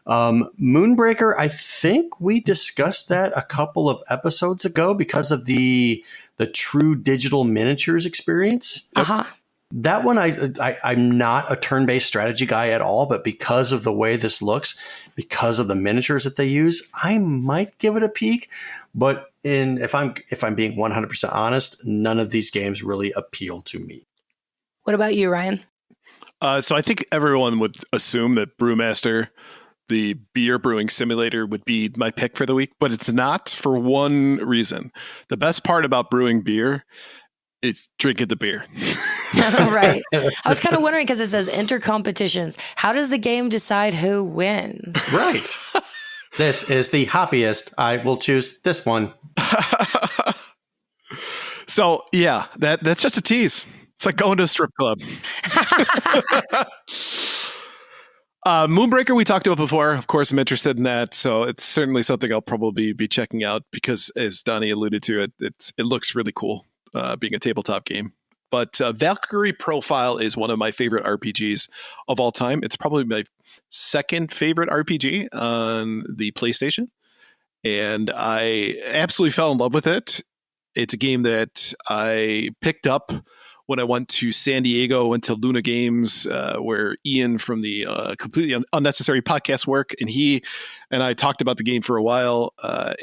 Moonbreaker, I think we discussed that a couple of episodes ago because of the true digital miniatures experience. Uh-huh. That one, I'm not a turn-based strategy guy at all, but because of the way this looks, because of the miniatures that they use, I might give it a peek. But if I'm being 100% honest, none of these games really appeal to me. What about you, Ryan? So I think everyone would assume that Brewmaster, the beer brewing simulator, would be my pick for the week, but it's not, for one reason. The best part about brewing beer is drinking the beer. Right. I was kind of wondering because it says enter competitions. How does the game decide who wins? Right. This is the hoppiest. I will choose this one. So yeah, that's just a tease. It's like going to a strip club. Moonbreaker we talked about before. Of course, I'm interested in that, so it's certainly something I'll probably be checking out because, as Donnie alluded to, it looks really cool, being a tabletop game. But Valkyrie Profile is one of my favorite RPGs of all time. It's probably my second favorite RPG on the PlayStation, and I absolutely fell in love with it. It's a game that I picked up when I went to San Diego, went to Luna Games, where Ian from the Completely Unnecessary podcast work, and he and I talked about the game for a while,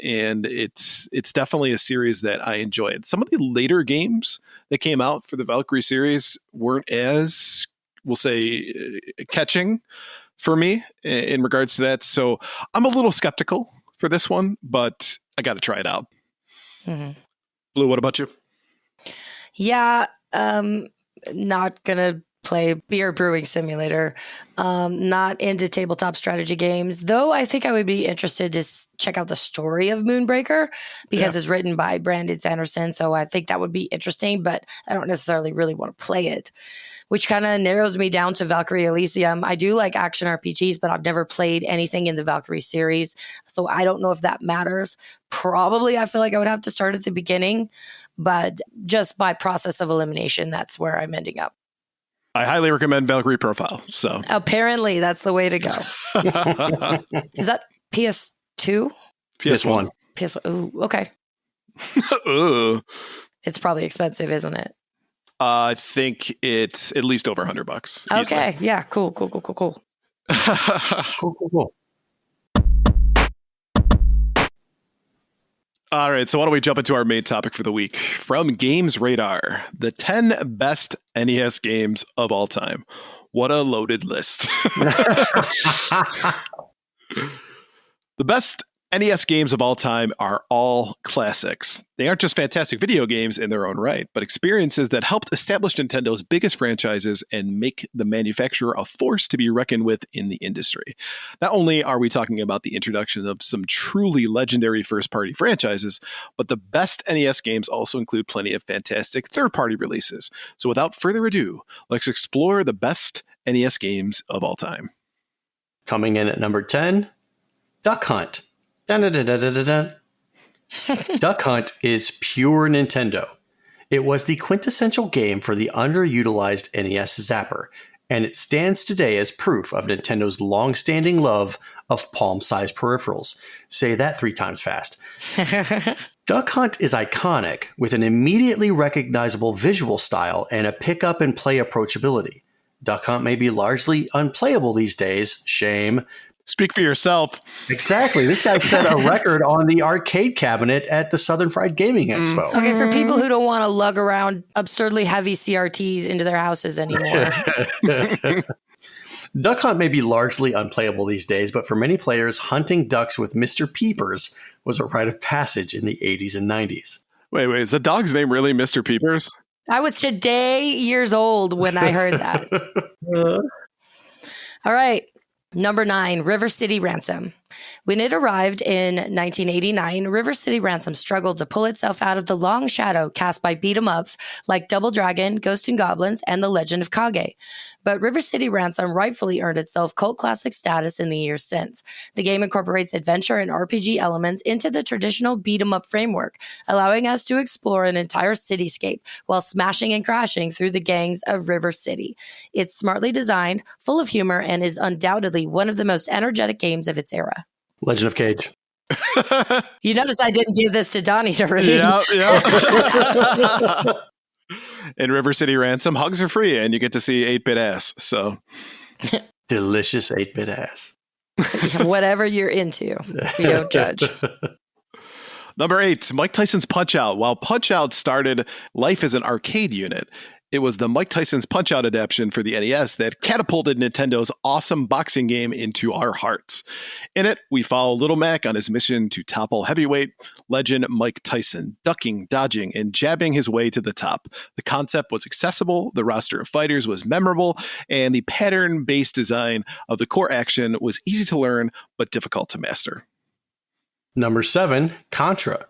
and it's definitely a series that I enjoyed. Some of the later games that came out for the Valkyrie series weren't as, we'll say, catching for me in regards to that, so I'm a little skeptical for this one, but I got to try it out. Mm-hmm. Blue, what about you? Yeah. Not gonna play beer brewing simulator. Not into tabletop strategy games, though I think I would be interested to check out the story of Moonbreaker because it's written by Brandon Sanderson. So I think that would be interesting, but I don't necessarily really want to play it, which kind of narrows me down to Valkyrie Elysium. I do like action RPGs, but I've never played anything in the Valkyrie series. So I don't know if that matters. Probably I feel like I would have to start at the beginning, but just by process of elimination, that's where I'm ending up. I highly recommend Valkyrie Profile. So apparently that's the way to go. Is that PS2? PS1. Ooh, okay. Ooh. It's probably expensive, isn't it? I think it's at least over $100. Okay. Easily. Yeah. Cool. Cool. All right, so why don't we jump into our main topic for the week? From Games Radar, the 10 best NES games of all time. What a loaded list. The best NES games of all time are all classics. They aren't just fantastic video games in their own right, but experiences that helped establish Nintendo's biggest franchises and make the manufacturer a force to be reckoned with in the industry. Not only are we talking about the introduction of some truly legendary first-party franchises, but the best NES games also include plenty of fantastic third-party releases. So without further ado, let's explore the best NES games of all time. Coming in at number 10, Duck Hunt. Dun, dun, dun, dun, dun, dun. Duck Hunt is pure Nintendo. It was the quintessential game for the underutilized NES Zapper, and it stands today as proof of Nintendo's long-standing love of palm-sized peripherals. Say that 3 times fast. Duck Hunt is iconic, with an immediately recognizable visual style and a pick-up-and-play approachability. Duck Hunt may be largely unplayable these days. Shame. Speak for yourself. Exactly. This guy set a record on the arcade cabinet at the Southern Fried Gaming Expo. Okay, for people who don't want to lug around absurdly heavy CRTs into their houses anymore. Duck Hunt may be largely unplayable these days, but for many players, hunting ducks with Mr. Peepers was a rite of passage in the 80s and 90s. Wait, is the dog's name really Mr. Peepers? I was today years old when I heard that. All right. Number 9, River City Ransom. When it arrived in 1989, River City Ransom struggled to pull itself out of the long shadow cast by beat-em-ups like Double Dragon, Ghosts and Goblins, and The Legend of Kage. But River City Ransom rightfully earned itself cult classic status in the years since. The game incorporates adventure and RPG elements into the traditional beat-em-up framework, allowing us to explore an entire cityscape while smashing and crashing through the gangs of River City. It's smartly designed, full of humor, and is undoubtedly one of the most energetic games of its era. Legend of Cage. You notice I didn't give this to Donnie to read. Yeah. In River City Ransom, hugs are free and you get to see 8-bit ass. So Delicious 8-bit ass. Whatever you're into, we don't judge. Number 8, Mike Tyson's Punch-Out. While Punch-Out started life as an arcade unit, it was the Mike Tyson's Punch-Out adaptation for the NES that catapulted Nintendo's awesome boxing game into our hearts. In it, we follow Little Mac on his mission to topple heavyweight legend Mike Tyson, ducking, dodging, and jabbing his way to the top. The concept was accessible, the roster of fighters was memorable, and the pattern-based design of the core action was easy to learn but difficult to master. Number 7, Contra.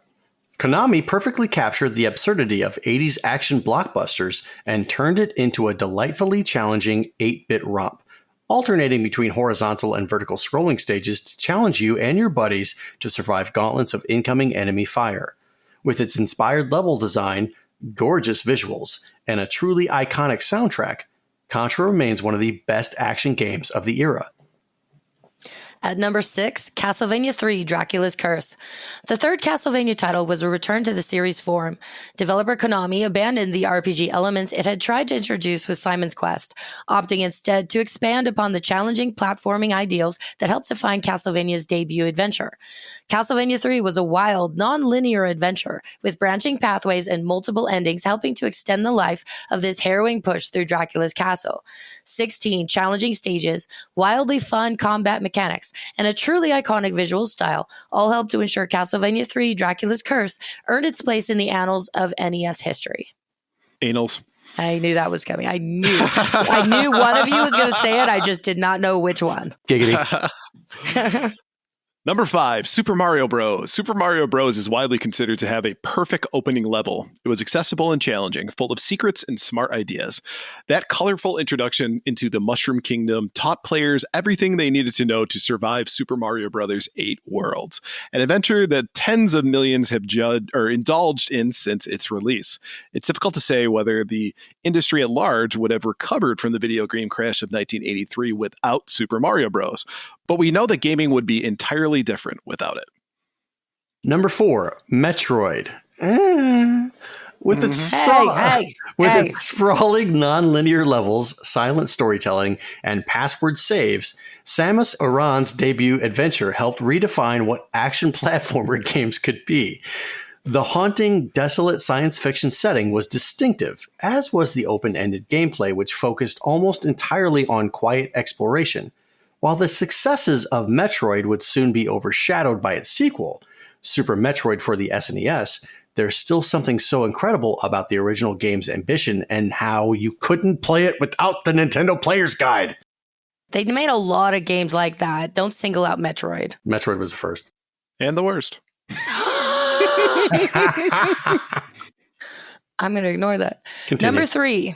Konami perfectly captured the absurdity of 80s action blockbusters and turned it into a delightfully challenging 8-bit romp, alternating between horizontal and vertical scrolling stages to challenge you and your buddies to survive gauntlets of incoming enemy fire. With its inspired level design, gorgeous visuals, and a truly iconic soundtrack, Contra remains one of the best action games of the era. At number 6, Castlevania III, Dracula's Curse. The third Castlevania title was a return to the series form. Developer Konami abandoned the RPG elements it had tried to introduce with Simon's Quest, opting instead to expand upon the challenging platforming ideals that helped define Castlevania's debut adventure. Castlevania III was a wild, non-linear adventure, with branching pathways and multiple endings helping to extend the life of this harrowing push through Dracula's castle. 16 challenging stages, wildly fun combat mechanics, and a truly iconic visual style all helped to ensure Castlevania III Dracula's Curse earned its place in the annals of NES history. Anals. I knew that was coming. I knew one of you was going to say it. I just did not know which one. Giggity. Number 5, Super Mario Bros. Super Mario Bros. Is widely considered to have a perfect opening level. It was accessible and challenging, full of secrets and smart ideas. That colorful introduction into the Mushroom Kingdom taught players everything they needed to know to survive Super Mario Bros. 8 Worlds, an adventure that tens of millions have indulged in since its release. It's difficult to say whether the industry at large would have recovered from the video game crash of 1983 without Super Mario Bros., but we know that gaming would be entirely different without it. Number 4, Metroid. With its sprawling nonlinear levels, silent storytelling, and password saves, Samus Aran's debut adventure helped redefine what action platformer games could be. The haunting, desolate science fiction setting was distinctive, as was the open-ended gameplay, which focused almost entirely on quiet exploration. While the successes of Metroid would soon be overshadowed by its sequel, Super Metroid for the SNES, there's still something so incredible about the original game's ambition and how you couldn't play it without the Nintendo Player's Guide. They made a lot of games like that. Don't single out Metroid. Metroid was the first. And the worst. I'm going to ignore that. Continue. Number 3,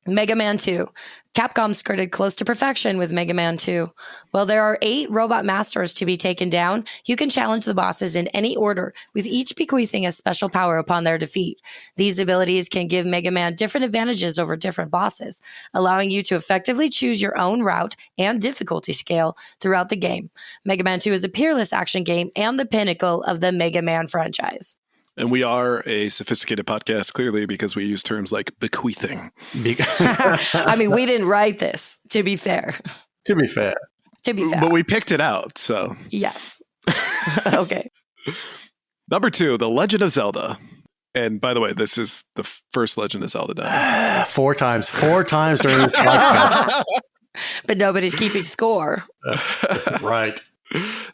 Mega Man 2. Capcom skirted close to perfection with Mega Man 2. While there are 8 robot masters to be taken down, you can challenge the bosses in any order, with each bequeathing a special power upon their defeat. These abilities can give Mega Man different advantages over different bosses, allowing you to effectively choose your own route and difficulty scale throughout the game. Mega Man 2 is a peerless action game and the pinnacle of the Mega Man franchise. And we are a sophisticated podcast, clearly, because we use terms like bequeathing. I mean, we didn't write this, to be fair. To be fair. But we picked it out, so. Yes. Okay. Number 2, The Legend of Zelda. And by the way, this is the first Legend of Zelda done. 4 times during this podcast. But nobody's keeping score. Right.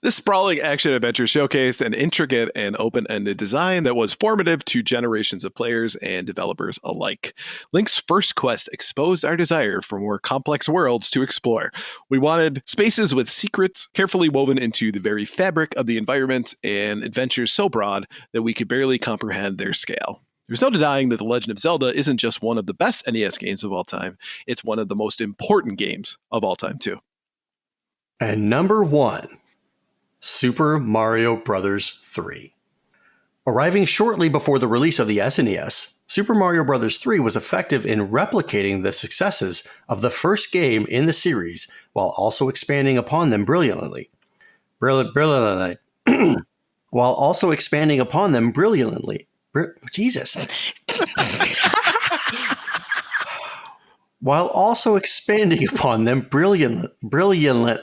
This sprawling action-adventure showcased an intricate and open-ended design that was formative to generations of players and developers alike. Link's first quest exposed our desire for more complex worlds to explore. We wanted spaces with secrets carefully woven into the very fabric of the environment and adventures so broad that we could barely comprehend their scale. There's no denying that The Legend of Zelda isn't just one of the best NES games of all time, it's one of the most important games of all time, too. And number 1, Super Mario Bros. 3. Arriving shortly before the release of the SNES, Super Mario Bros. 3 was effective in replicating the successes of the first game in the series while also expanding upon them brilliantly. While also expanding upon them brilliantly. Jesus. While also expanding upon them brilliantly. Brilliantly.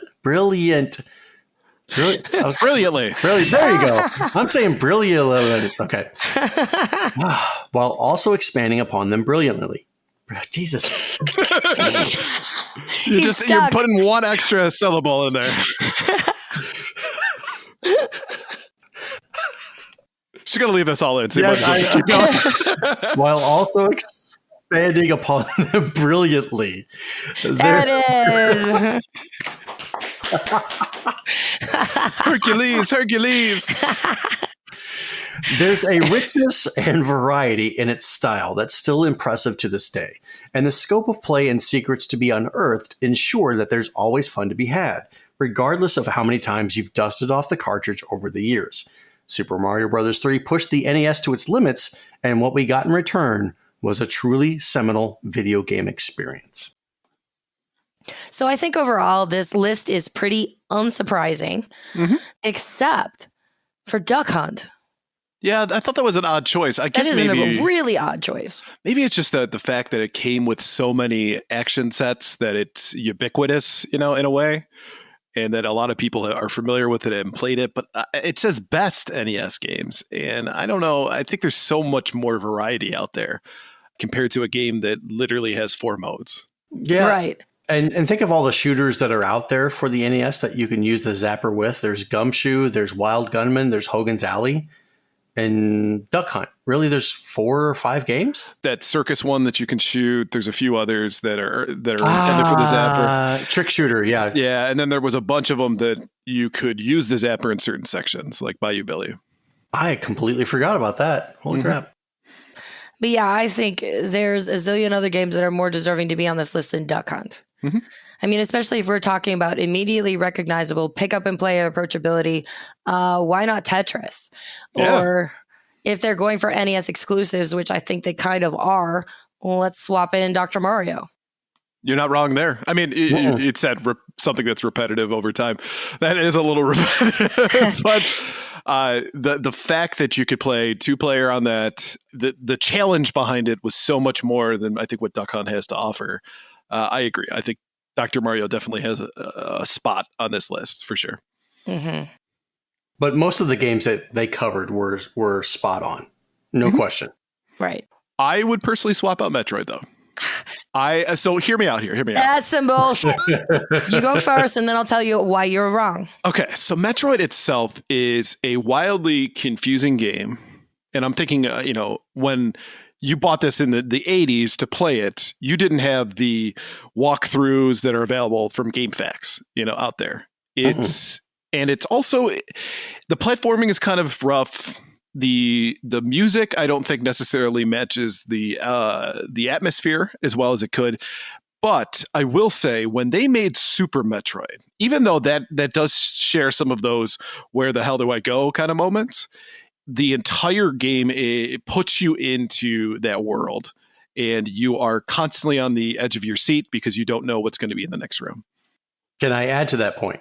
There you go. I'm saying brilliantly. Okay. While also expanding upon them brilliantly. Jesus. You're putting one extra syllable in there. She's going to leave us all in. So Yes, while also expanding upon them brilliantly. There it is. Hercules. There's a richness and variety in its style that's still impressive to this day, and the scope of play and secrets to be unearthed ensure that there's always fun to be had, regardless of how many times you've dusted off the cartridge over the years. Super Mario Bros. 3 pushed the NES to its limits, and what we got in return was a truly seminal video game experience. So I think overall, this list is pretty unsurprising, except for Duck Hunt. Yeah, I thought that was an odd choice. That is a really odd choice. Maybe it's just the fact that it came with so many action sets that it's ubiquitous, in a way, and that a lot of people are familiar with it and played it. But it says best NES games, and I don't know. I think there's so much more variety out there compared to a game that literally has 4 modes. Yeah, right. And think of all the shooters that are out there for the NES that you can use the zapper with. There's Gumshoe, there's Wild Gunman, there's Hogan's Alley. and Duck Hunt. Really, there's 4 or 5 games. That circus one that you can shoot. There's a few others that are intended for the zapper. Trick shooter, yeah. Yeah, and then there was a bunch of them that you could use the zapper in certain sections, like Bayou Billy. I completely forgot about that. Holy crap. But yeah, I think there's a zillion other games that are more deserving to be on this list than Duck Hunt. I mean, especially if we're talking about immediately recognizable pick up and play approachability, why not Tetris? Yeah. Or if they're going for NES exclusives, which I think they kind of are, well, let's swap in Dr. Mario. You're not wrong there. I mean, it said something that's repetitive over time. That is a little repetitive, but the fact that you could play 2-player on that, the challenge behind it was so much more than I think what Duck Hunt has to offer. I agree. I think Dr. Mario definitely has a spot on this list for sure. But most of the games that they covered were spot on. No question. Right. I would personally swap out Metroid, though. So hear me out here. Hear me out. That's some bullshit. You go first, and then I'll tell you why you're wrong. Okay, so Metroid itself is a wildly confusing game. And I'm thinking, when you bought this in the 80s to play it, you didn't have the walkthroughs that are available from GameFAQs, out there. And it's also, the platforming is kind of rough. The music, I don't think necessarily matches the atmosphere as well as it could. But I will say, when they made Super Metroid, even though that does share some of those where the hell do I go kind of moments, the entire game, it puts you into that world, and you are constantly on the edge of your seat because you don't know what's going to be in the next room. Can I add to that point?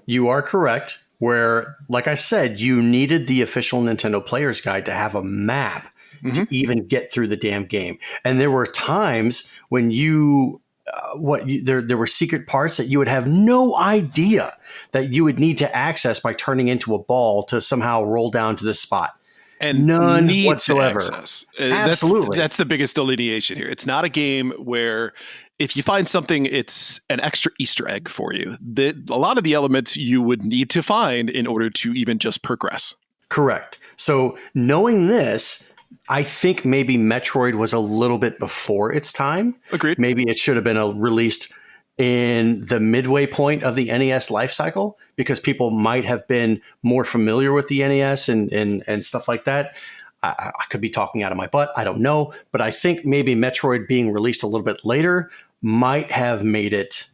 You are correct. Where, like I said, you needed the official Nintendo Player's Guide to have a map to even get through the damn game. And there were times when there were secret parts that you would have no idea that you would need to access by turning into a ball to somehow roll down to this spot. And none whatsoever. Absolutely. That's the biggest delineation here. It's not a game where if you find something, it's an extra Easter egg for you. A lot of the elements you would need to find in order to even just progress. Correct. So knowing this, I think maybe Metroid was a little bit before its time. Agreed. Maybe it should have been released in the midway point of the NES lifecycle, because people might have been more familiar with the NES and stuff like that. I could be talking out of my butt. I don't know. But I think maybe Metroid being released a little bit later might have made its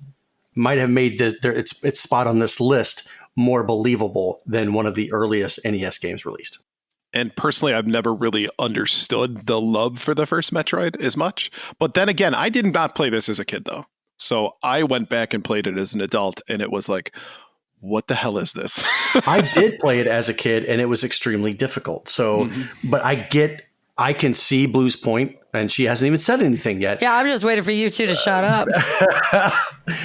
spot on this list more believable than one of the earliest NES games released. And personally, I've never really understood the love for the first Metroid as much. But then again, I did not play this as a kid, though. So I went back and played it as an adult, and it was like, what the hell is this? I did play it as a kid, and it was extremely difficult. So, but I can see Blue's point, and she hasn't even said anything yet. Yeah, I'm just waiting for you two to shut up.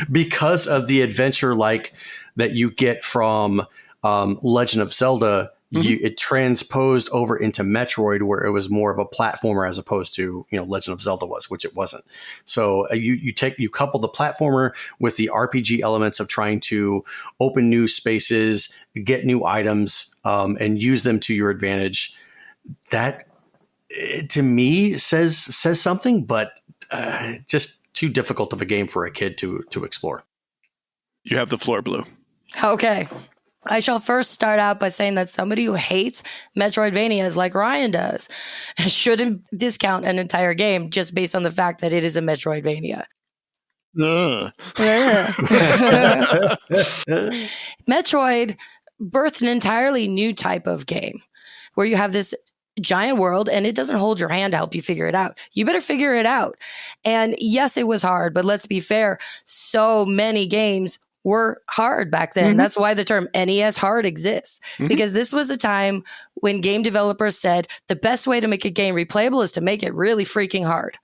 Because of the adventure like that you get from Legend of Zelda, it transposed over into Metroid, where it was more of a platformer as opposed to Legend of Zelda was, which it wasn't. So you couple the platformer with the RPG elements of trying to open new spaces, get new items, and use them to your advantage. That to me says something, but just too difficult of a game for a kid to explore. You have the floor, Blue. Okay. I shall first start out by saying that somebody who hates Metroidvanias like Ryan does shouldn't discount an entire game just based on the fact that it is a Metroidvania. Metroid birthed an entirely new type of game where you have this giant world and it doesn't hold your hand to help you figure it out. You better figure it out. And yes, it was hard, but let's be fair. So many games were hard back then. That's why the term NES hard exists, because this was a time when game developers said the best way to make a game replayable is to make it really freaking hard.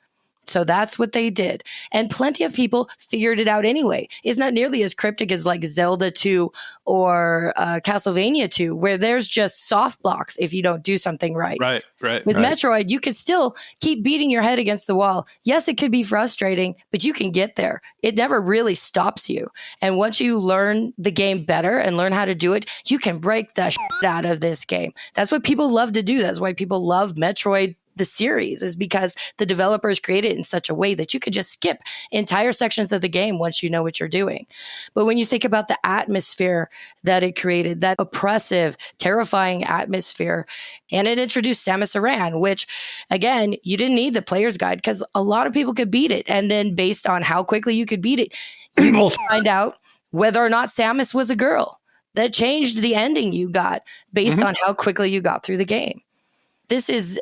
So that's what they did. And plenty of people figured it out anyway. It's not nearly as cryptic as like Zelda 2 or Castlevania 2, where there's just soft blocks if you don't do something right. Right. With Metroid, you can still keep beating your head against the wall. Yes, it could be frustrating, but you can get there. It never really stops you. And once you learn the game better and learn how to do it, you can break the shit out of this game. That's what people love to do. That's why people love Metroid, the series, is because the developers created it in such a way that you could just skip entire sections of the game once you know what you're doing. But when you think about the atmosphere that it created, that oppressive, terrifying atmosphere, and it introduced Samus Aran, which, again, you didn't need the player's guide because a lot of people could beat it. And then based on how quickly you could beat it, you will find out whether or not Samus was a girl. That changed the ending you got based on how quickly you got through the game. This is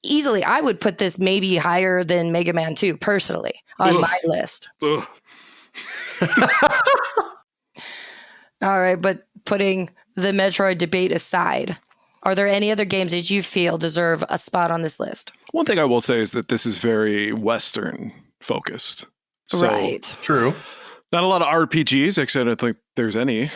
easily, I would put this maybe higher than Mega Man 2 personally on my list. All right, but putting the Metroid debate aside, are there any other games that you feel deserve a spot on this list? One thing I will say is that this is very Western focused. So, right. True. Not a lot of RPGs, actually I don't think there's any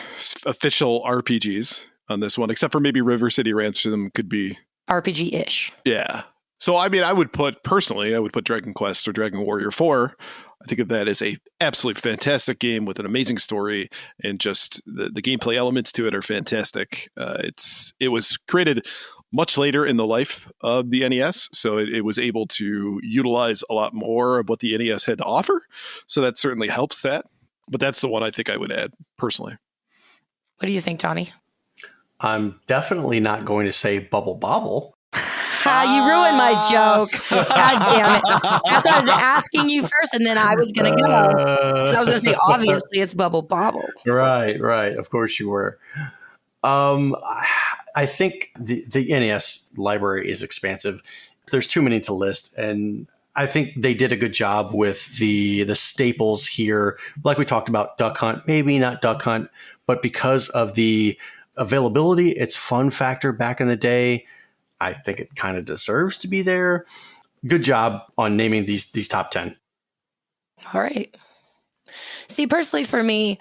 official RPGs on this one, except for maybe River City Ransom could be RPG-ish. Yeah. So, I mean, I would put Dragon Quest or Dragon Warrior 4. I think of that as a absolutely fantastic game with an amazing story, and just the gameplay elements to it are fantastic. It was created much later in the life of the NES, so it was able to utilize a lot more of what the NES had to offer. So that certainly helps that. But that's the one I think I would add personally. What do you think, Tony? I'm definitely not going to say Bubble Bobble. You ruined my joke. God damn it. That's why I was asking you first, and then I was going to go. So I was going to say, obviously, it's Bubble Bobble. Right. Of course you were. I think the NES library is expansive. There's too many to list, and I think they did a good job with the staples here. Like we talked about, Duck Hunt, maybe not Duck Hunt, but because of the availability, its fun factor back in the day, I think it kind of deserves to be there. Good job on naming these top 10. All right. See, personally for me,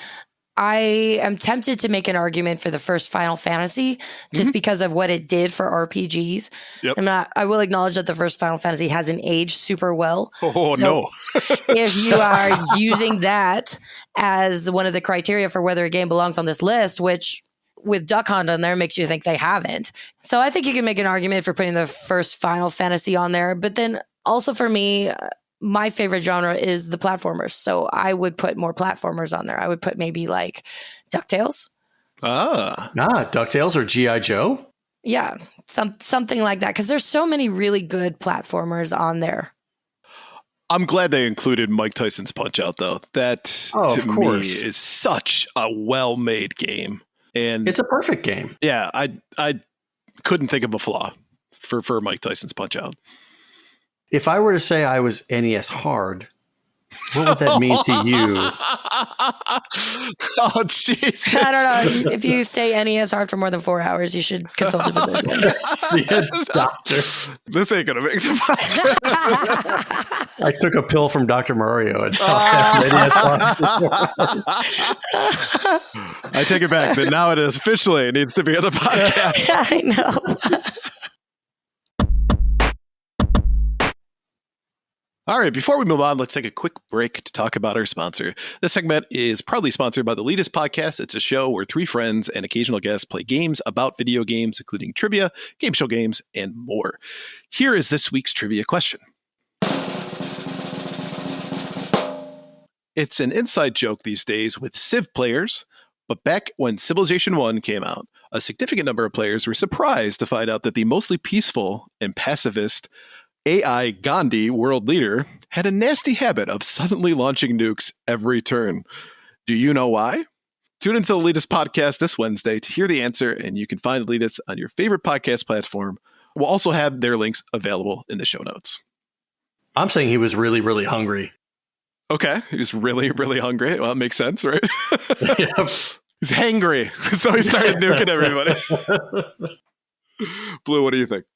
I am tempted to make an argument for the first Final Fantasy just because of what it did for RPGs. Yep. I will acknowledge that the first Final Fantasy hasn't aged super well. No. If you are using that as one of the criteria for whether a game belongs on this list, which with Duck Hunt on there makes you think they haven't. So I think you can make an argument for putting the first Final Fantasy on there. But then also for me, my favorite genre is the platformers. So I would put more platformers on there. I would put maybe like DuckTales. DuckTales or G.I. Joe? Yeah, something like that. Because there's so many really good platformers on there. I'm glad they included Mike Tyson's Punch-Out, though. That, to me, is such a well-made game. And it's a perfect game. Yeah, I couldn't think of a flaw for Mike Tyson's Punch-Out. If I were to say I was NES hard, what would that mean to you? Oh, jeez. I don't know. If you stay NES hard for more than 4 hours, you should consult a physician. See a doctor. This ain't going to make the podcast. I took a pill from Dr. Mario. And I take it back. But now it is officially needs to be on the podcast. I know. All right, before we move on, let's take a quick break to talk about our sponsor. This segment is proudly sponsored by the Elitist Podcast. It's a show where three friends and occasional guests play games about video games, including trivia, game show games, and more. Here is this week's trivia question. It's an inside joke these days with Civ players, but back when Civilization 1 came out, a significant number of players were surprised to find out that the mostly peaceful and pacifist AI Gandhi, world leader, had a nasty habit of suddenly launching nukes every turn. Do you know why? Tune into the Elitist Podcast this Wednesday to hear the answer, and you can find the Elitist on your favorite podcast platform. We'll also have their links available in the show notes. I'm saying he was really, really hungry. Okay, he was really, really hungry. Well, that makes sense, right? Yep. He's hangry, so he started nuking everybody. Blue, what do you think?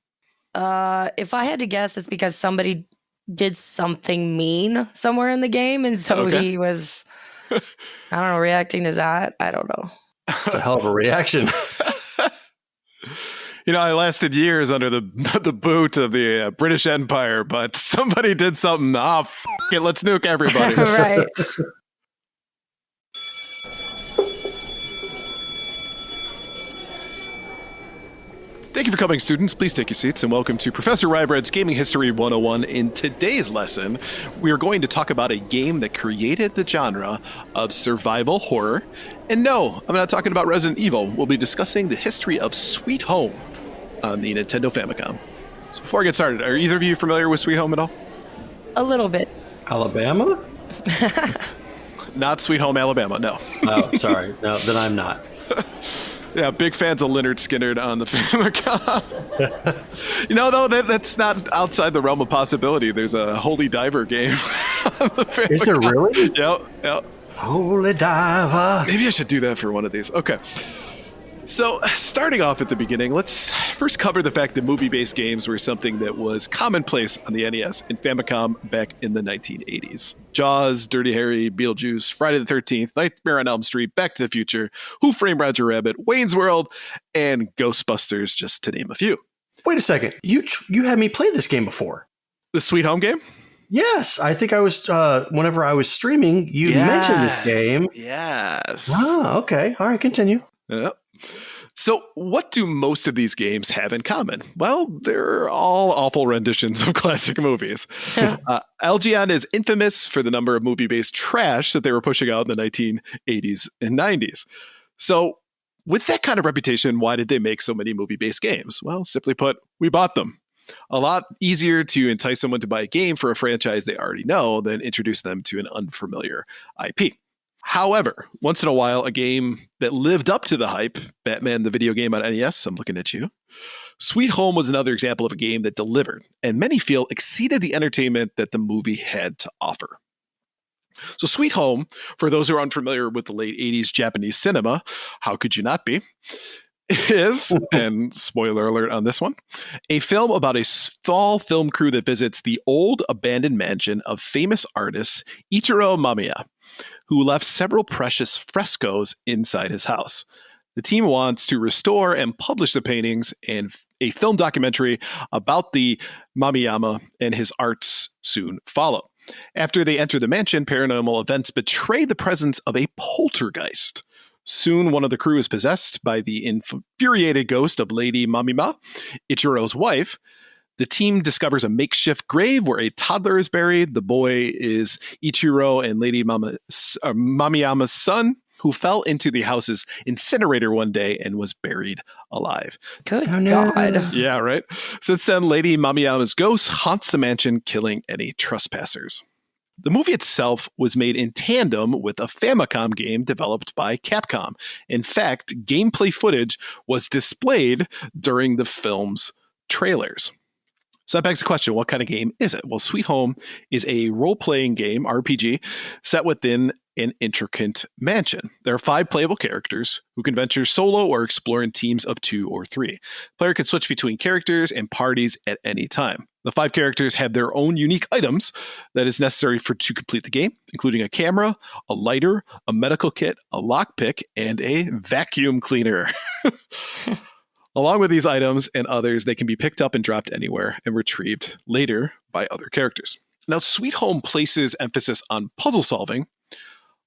If I had to guess, it's because somebody did something mean somewhere in the game. And so he was, I don't know, reacting to that. I don't know. It's a hell of a reaction. I lasted years under the boot of the British Empire, but somebody did something. It, let's nuke everybody. Right. Thank you for coming, students. Please take your seats and welcome to Professor Ryebread's Gaming History 101. In today's lesson, we are going to talk about a game that created the genre of survival horror. And no, I'm not talking about Resident Evil. We'll be discussing the history of Sweet Home on the Nintendo Famicom. So before I get started, are either of you familiar with Sweet Home at all? A little bit. Alabama? Not Sweet Home, Alabama, no. Oh, sorry. No, then I'm not. Yeah, big fans of Leonard Skinner on the Famicom. Though, that's not outside the realm of possibility. There's a Holy Diver game on the Famicom. Is there really? Yep. Holy Diver. Maybe I should do that for one of these. Okay. So, starting off at the beginning, let's first cover the fact that movie-based games were something that was commonplace on the NES and Famicom back in the 1980s. Jaws, Dirty Harry, Beetlejuice, Friday the 13th, Nightmare on Elm Street, Back to the Future, Who Framed Roger Rabbit, Wayne's World, and Ghostbusters, just to name a few. Wait a second. You had me play this game before. The Sweet Home game? Yes. I think I was, whenever I was streaming, you mentioned this game. Yes. Oh, okay. All right, continue. Yep. So what do most of these games have in common? Well, they're all awful renditions of classic movies. LGN is infamous for the number of movie-based trash that they were pushing out in the 1980s and 90s. So with that kind of reputation, why did they make so many movie-based games? Well, simply put, we bought them. A lot easier to entice someone to buy a game for a franchise they already know than introduce them to an unfamiliar IP. However, once in a while, a game that lived up to the hype, Batman the video game on NES, I'm looking at you. Sweet Home was another example of a game that delivered, and many feel exceeded the entertainment that the movie had to offer. So Sweet Home, for those who are unfamiliar with the late 80s Japanese cinema, how could you not be, is, and spoiler alert on this one, a film about a small film crew that visits the old abandoned mansion of famous artist Ichiro Mamiya, who left several precious frescoes inside his house. The team wants to restore and publish the paintings, and a film documentary about the Mamiyama and his arts soon follow. After they enter the mansion, paranormal events betray the presence of a poltergeist. Soon, one of the crew is possessed by the infuriated ghost of Lady Mamima, Ichiro's wife. The team discovers a makeshift grave where a toddler is buried. The boy is Ichiro and Lady Mamiyama's son, who fell into the house's incinerator one day and was buried alive. Good God. Yeah, right? Since then, Lady Mamiyama's ghost haunts the mansion, killing any trespassers. The movie itself was made in tandem with a Famicom game developed by Capcom. In fact, gameplay footage was displayed during the film's trailers. So that begs the question, what kind of game is it? Well, Sweet Home is a role-playing game, RPG, set within an intricate mansion. There are 5 playable characters who can venture solo or explore in teams of 2 or 3. The player can switch between characters and parties at any time. The 5 characters have their own unique items that is necessary to complete the game, including a camera, a lighter, a medical kit, a lockpick, and a vacuum cleaner. Along with these items and others, they can be picked up and dropped anywhere and retrieved later by other characters. Now, Sweet Home places emphasis on puzzle solving,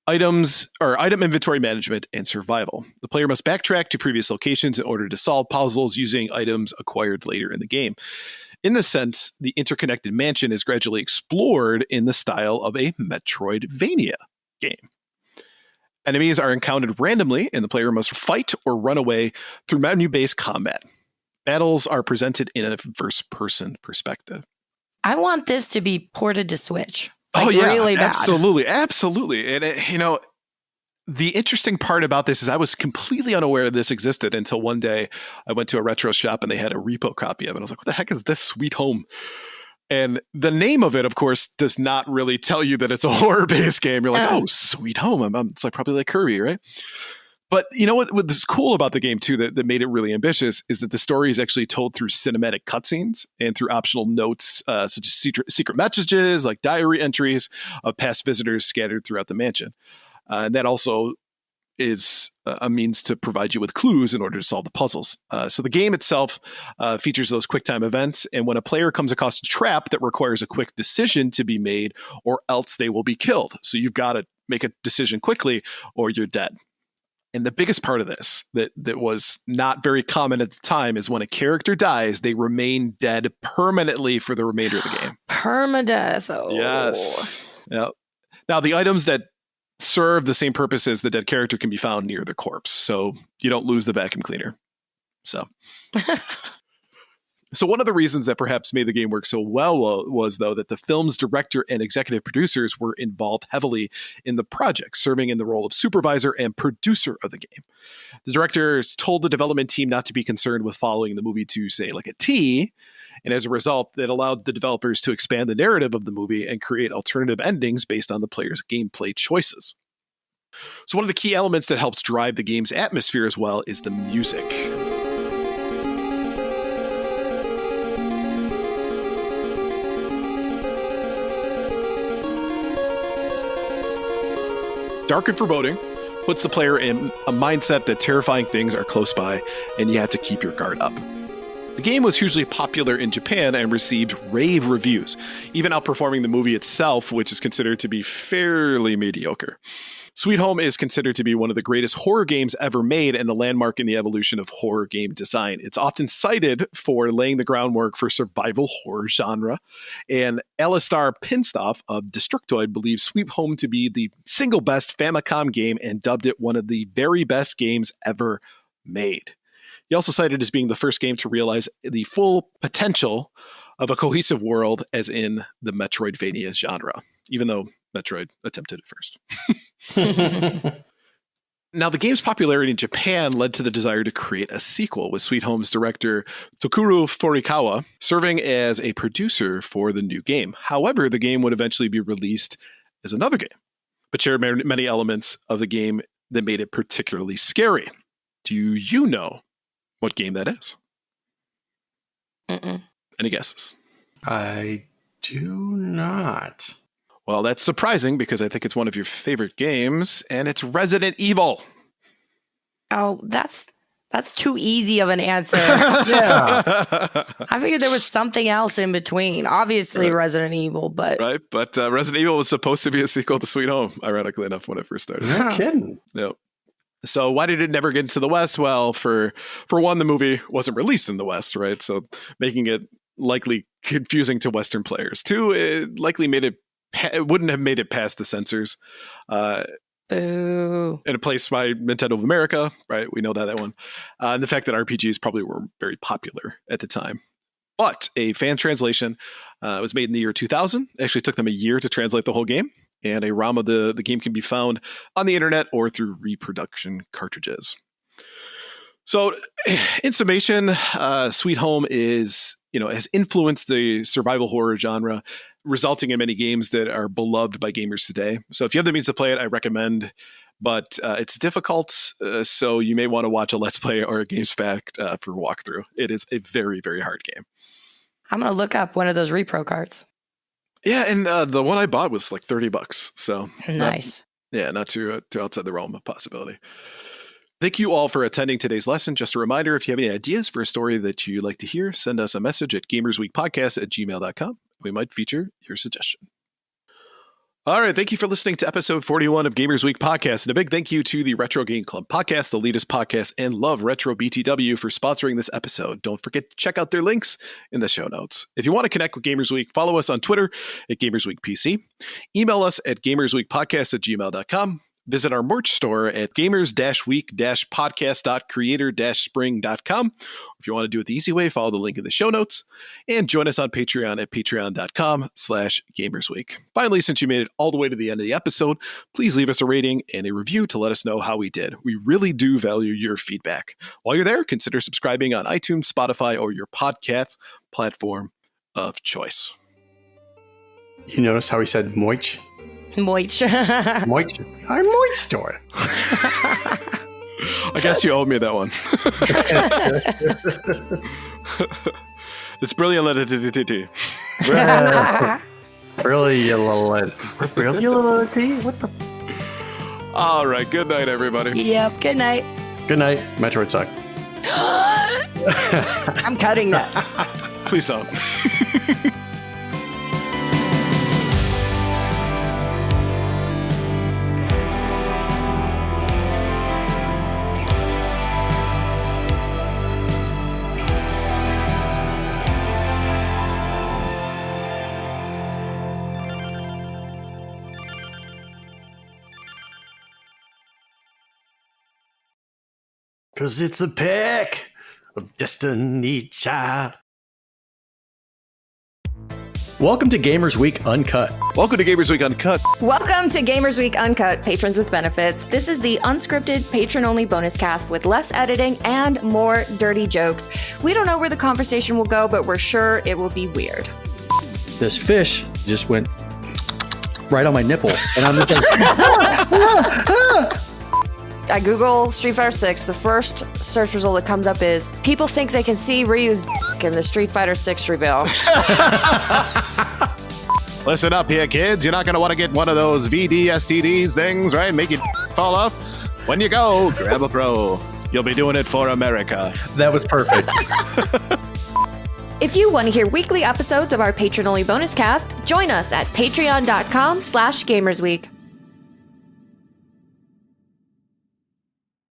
item inventory management, and survival. The player must backtrack to previous locations in order to solve puzzles using items acquired later in the game. In this sense, the interconnected mansion is gradually explored in the style of a Metroidvania game. Enemies are encountered randomly, and the player must fight or run away through menu-based combat. Battles are presented in a first-person perspective. I want this to be ported to Switch. Really bad. Absolutely. And the interesting part about this is I was completely unaware this existed until one day I went to a retro shop and they had a repo copy of it. I was like, what the heck is this Sweet Home? And the name of it, of course, does not really tell you that it's a horror-based game. You're like, oh, Sweet Home. It's like probably like Kirby, right? But you know what's cool about the game, too, that made it really ambitious is that the story is actually told through cinematic cutscenes and through optional notes, such as secret messages, like diary entries of past visitors scattered throughout the mansion. And that also is a means to provide you with clues in order to solve the puzzles. So the game itself features those QuickTime events, and when a player comes across a trap that requires a quick decision to be made, or else they will be killed. So you've got to make a decision quickly, or you're dead. And the biggest part of this that was not very common at the time is when a character dies, they remain dead permanently for the remainder of the game. Permadeath. Oh. Yes. Now, the items that serve the same purpose as the dead character can be found near the corpse, so you don't lose the vacuum cleaner. So one of the reasons that perhaps made the game work so well was, though, that the film's director and executive producers were involved heavily in the project, serving in the role of supervisor and producer of the game. The directors told the development team not to be concerned with following the movie to, say, like a T, and as a result, that allowed the developers to expand the narrative of the movie and create alternative endings based on the player's gameplay choices. So one of the key elements that helps drive the game's atmosphere as well is the music. Dark and foreboding puts the player in a mindset that terrifying things are close by and you have to keep your guard up. The game was hugely popular in Japan and received rave reviews, even outperforming the movie itself, which is considered to be fairly mediocre. Sweet Home is considered to be one of the greatest horror games ever made and a landmark in the evolution of horror game design. It's often cited for laying the groundwork for survival horror genre, and Alistar Pinstoff of Destructoid believes Sweet Home to be the single best Famicom game and dubbed it one of the very best games ever made. He also cited it as being the first game to realize the full potential of a cohesive world, as in the Metroidvania genre, even though Metroid attempted it first. Now, the game's popularity in Japan led to the desire to create a sequel, with Sweet Home's director Tokuro Furukawa serving as a producer for the new game. However, the game would eventually be released as another game, but shared many elements of the game that made it particularly scary. Do you know what game that is? Mm-mm. Any guesses? I do not. Well, that's surprising because I think it's one of your favorite games, and it's Resident Evil. Oh, that's too easy of an answer. Yeah. I figured there was something else in between. Obviously, Right. Resident Evil, but Right, but Resident Evil was supposed to be a sequel to Sweet Home, ironically enough, when it first started. No kidding. Yep. So why did it never get into the West? Well, for one, the movie wasn't released in the West, right? So making it likely confusing to Western players. Two, it likely wouldn't have made it past the censors. boo. In a place by Nintendo of America, right? We know that one. And the fact that RPGs probably were very popular at the time. But a fan translation was made in the year 2000. It actually took them a year to translate the whole game. And a ROM of the game can be found on the internet or through reproduction cartridges. So, in summation, Sweet Home has influenced the survival horror genre, resulting in many games that are beloved by gamers today. So, if you have the means to play it, I recommend. But it's difficult, so you may want to watch a Let's Play or a Games Fact for walkthrough. It is a very, very hard game. I'm going to look up one of those repro cards. Yeah, and the one I bought was like $30. So Nice. not too outside the realm of possibility. Thank you all for attending today's lesson. Just a reminder, if you have any ideas for a story that you'd like to hear, send us a message at gamersweekpodcast@gmail.com. We might feature your suggestion. All right, thank you for listening to episode 41 of Gamers Week Podcast. And a big thank you to the Retro Game Club Podcast, the latest podcast, and Love Retro BTW for sponsoring this episode. Don't forget to check out their links in the show notes. If you want to connect with Gamers Week, follow us on Twitter at GamersWeekPC. Email us at gamersweekpodcast@gmail.com. Visit our merch store at gamers-week-podcast.creator-spring.com. If you want to do it the easy way, follow the link in the show notes and join us on Patreon at patreon.com/gamersweek. Finally, since you made it all the way to the end of the episode, please leave us a rating and a review to let us know how we did. We really do value your feedback. While you're there, consider subscribing on iTunes, Spotify, or your podcast platform of choice. You notice how he said moich? Moich. Moich. Our moich store. I guess you owe me that one. It's brilliant. Brilliant. What the? All right. Good night, everybody. Yep. Good night. Good night. Metroid suck. I'm cutting that. Please don't. Because it's the pick of Destiny Child. Welcome to Gamers Week Uncut. Welcome to Gamers Week Uncut. Welcome to Gamers Week Uncut, patrons with benefits. This is the unscripted, patron-only bonus cast with less editing and more dirty jokes. We don't know where the conversation will go, but we're sure it will be weird. This fish just went right on my nipple. And I'm just like, I Google Street Fighter 6. The first search result that comes up is people think they can see Ryu's dick in the Street Fighter 6 reveal. Listen up here, kids. You're not going to want to get one of those VDSTDs things, right? Make it fall off. When you go, grab a pro. You'll be doing it for America. that was perfect. If you want to hear weekly episodes of our patron-only bonus cast, join us at patreon.com/gamersweek.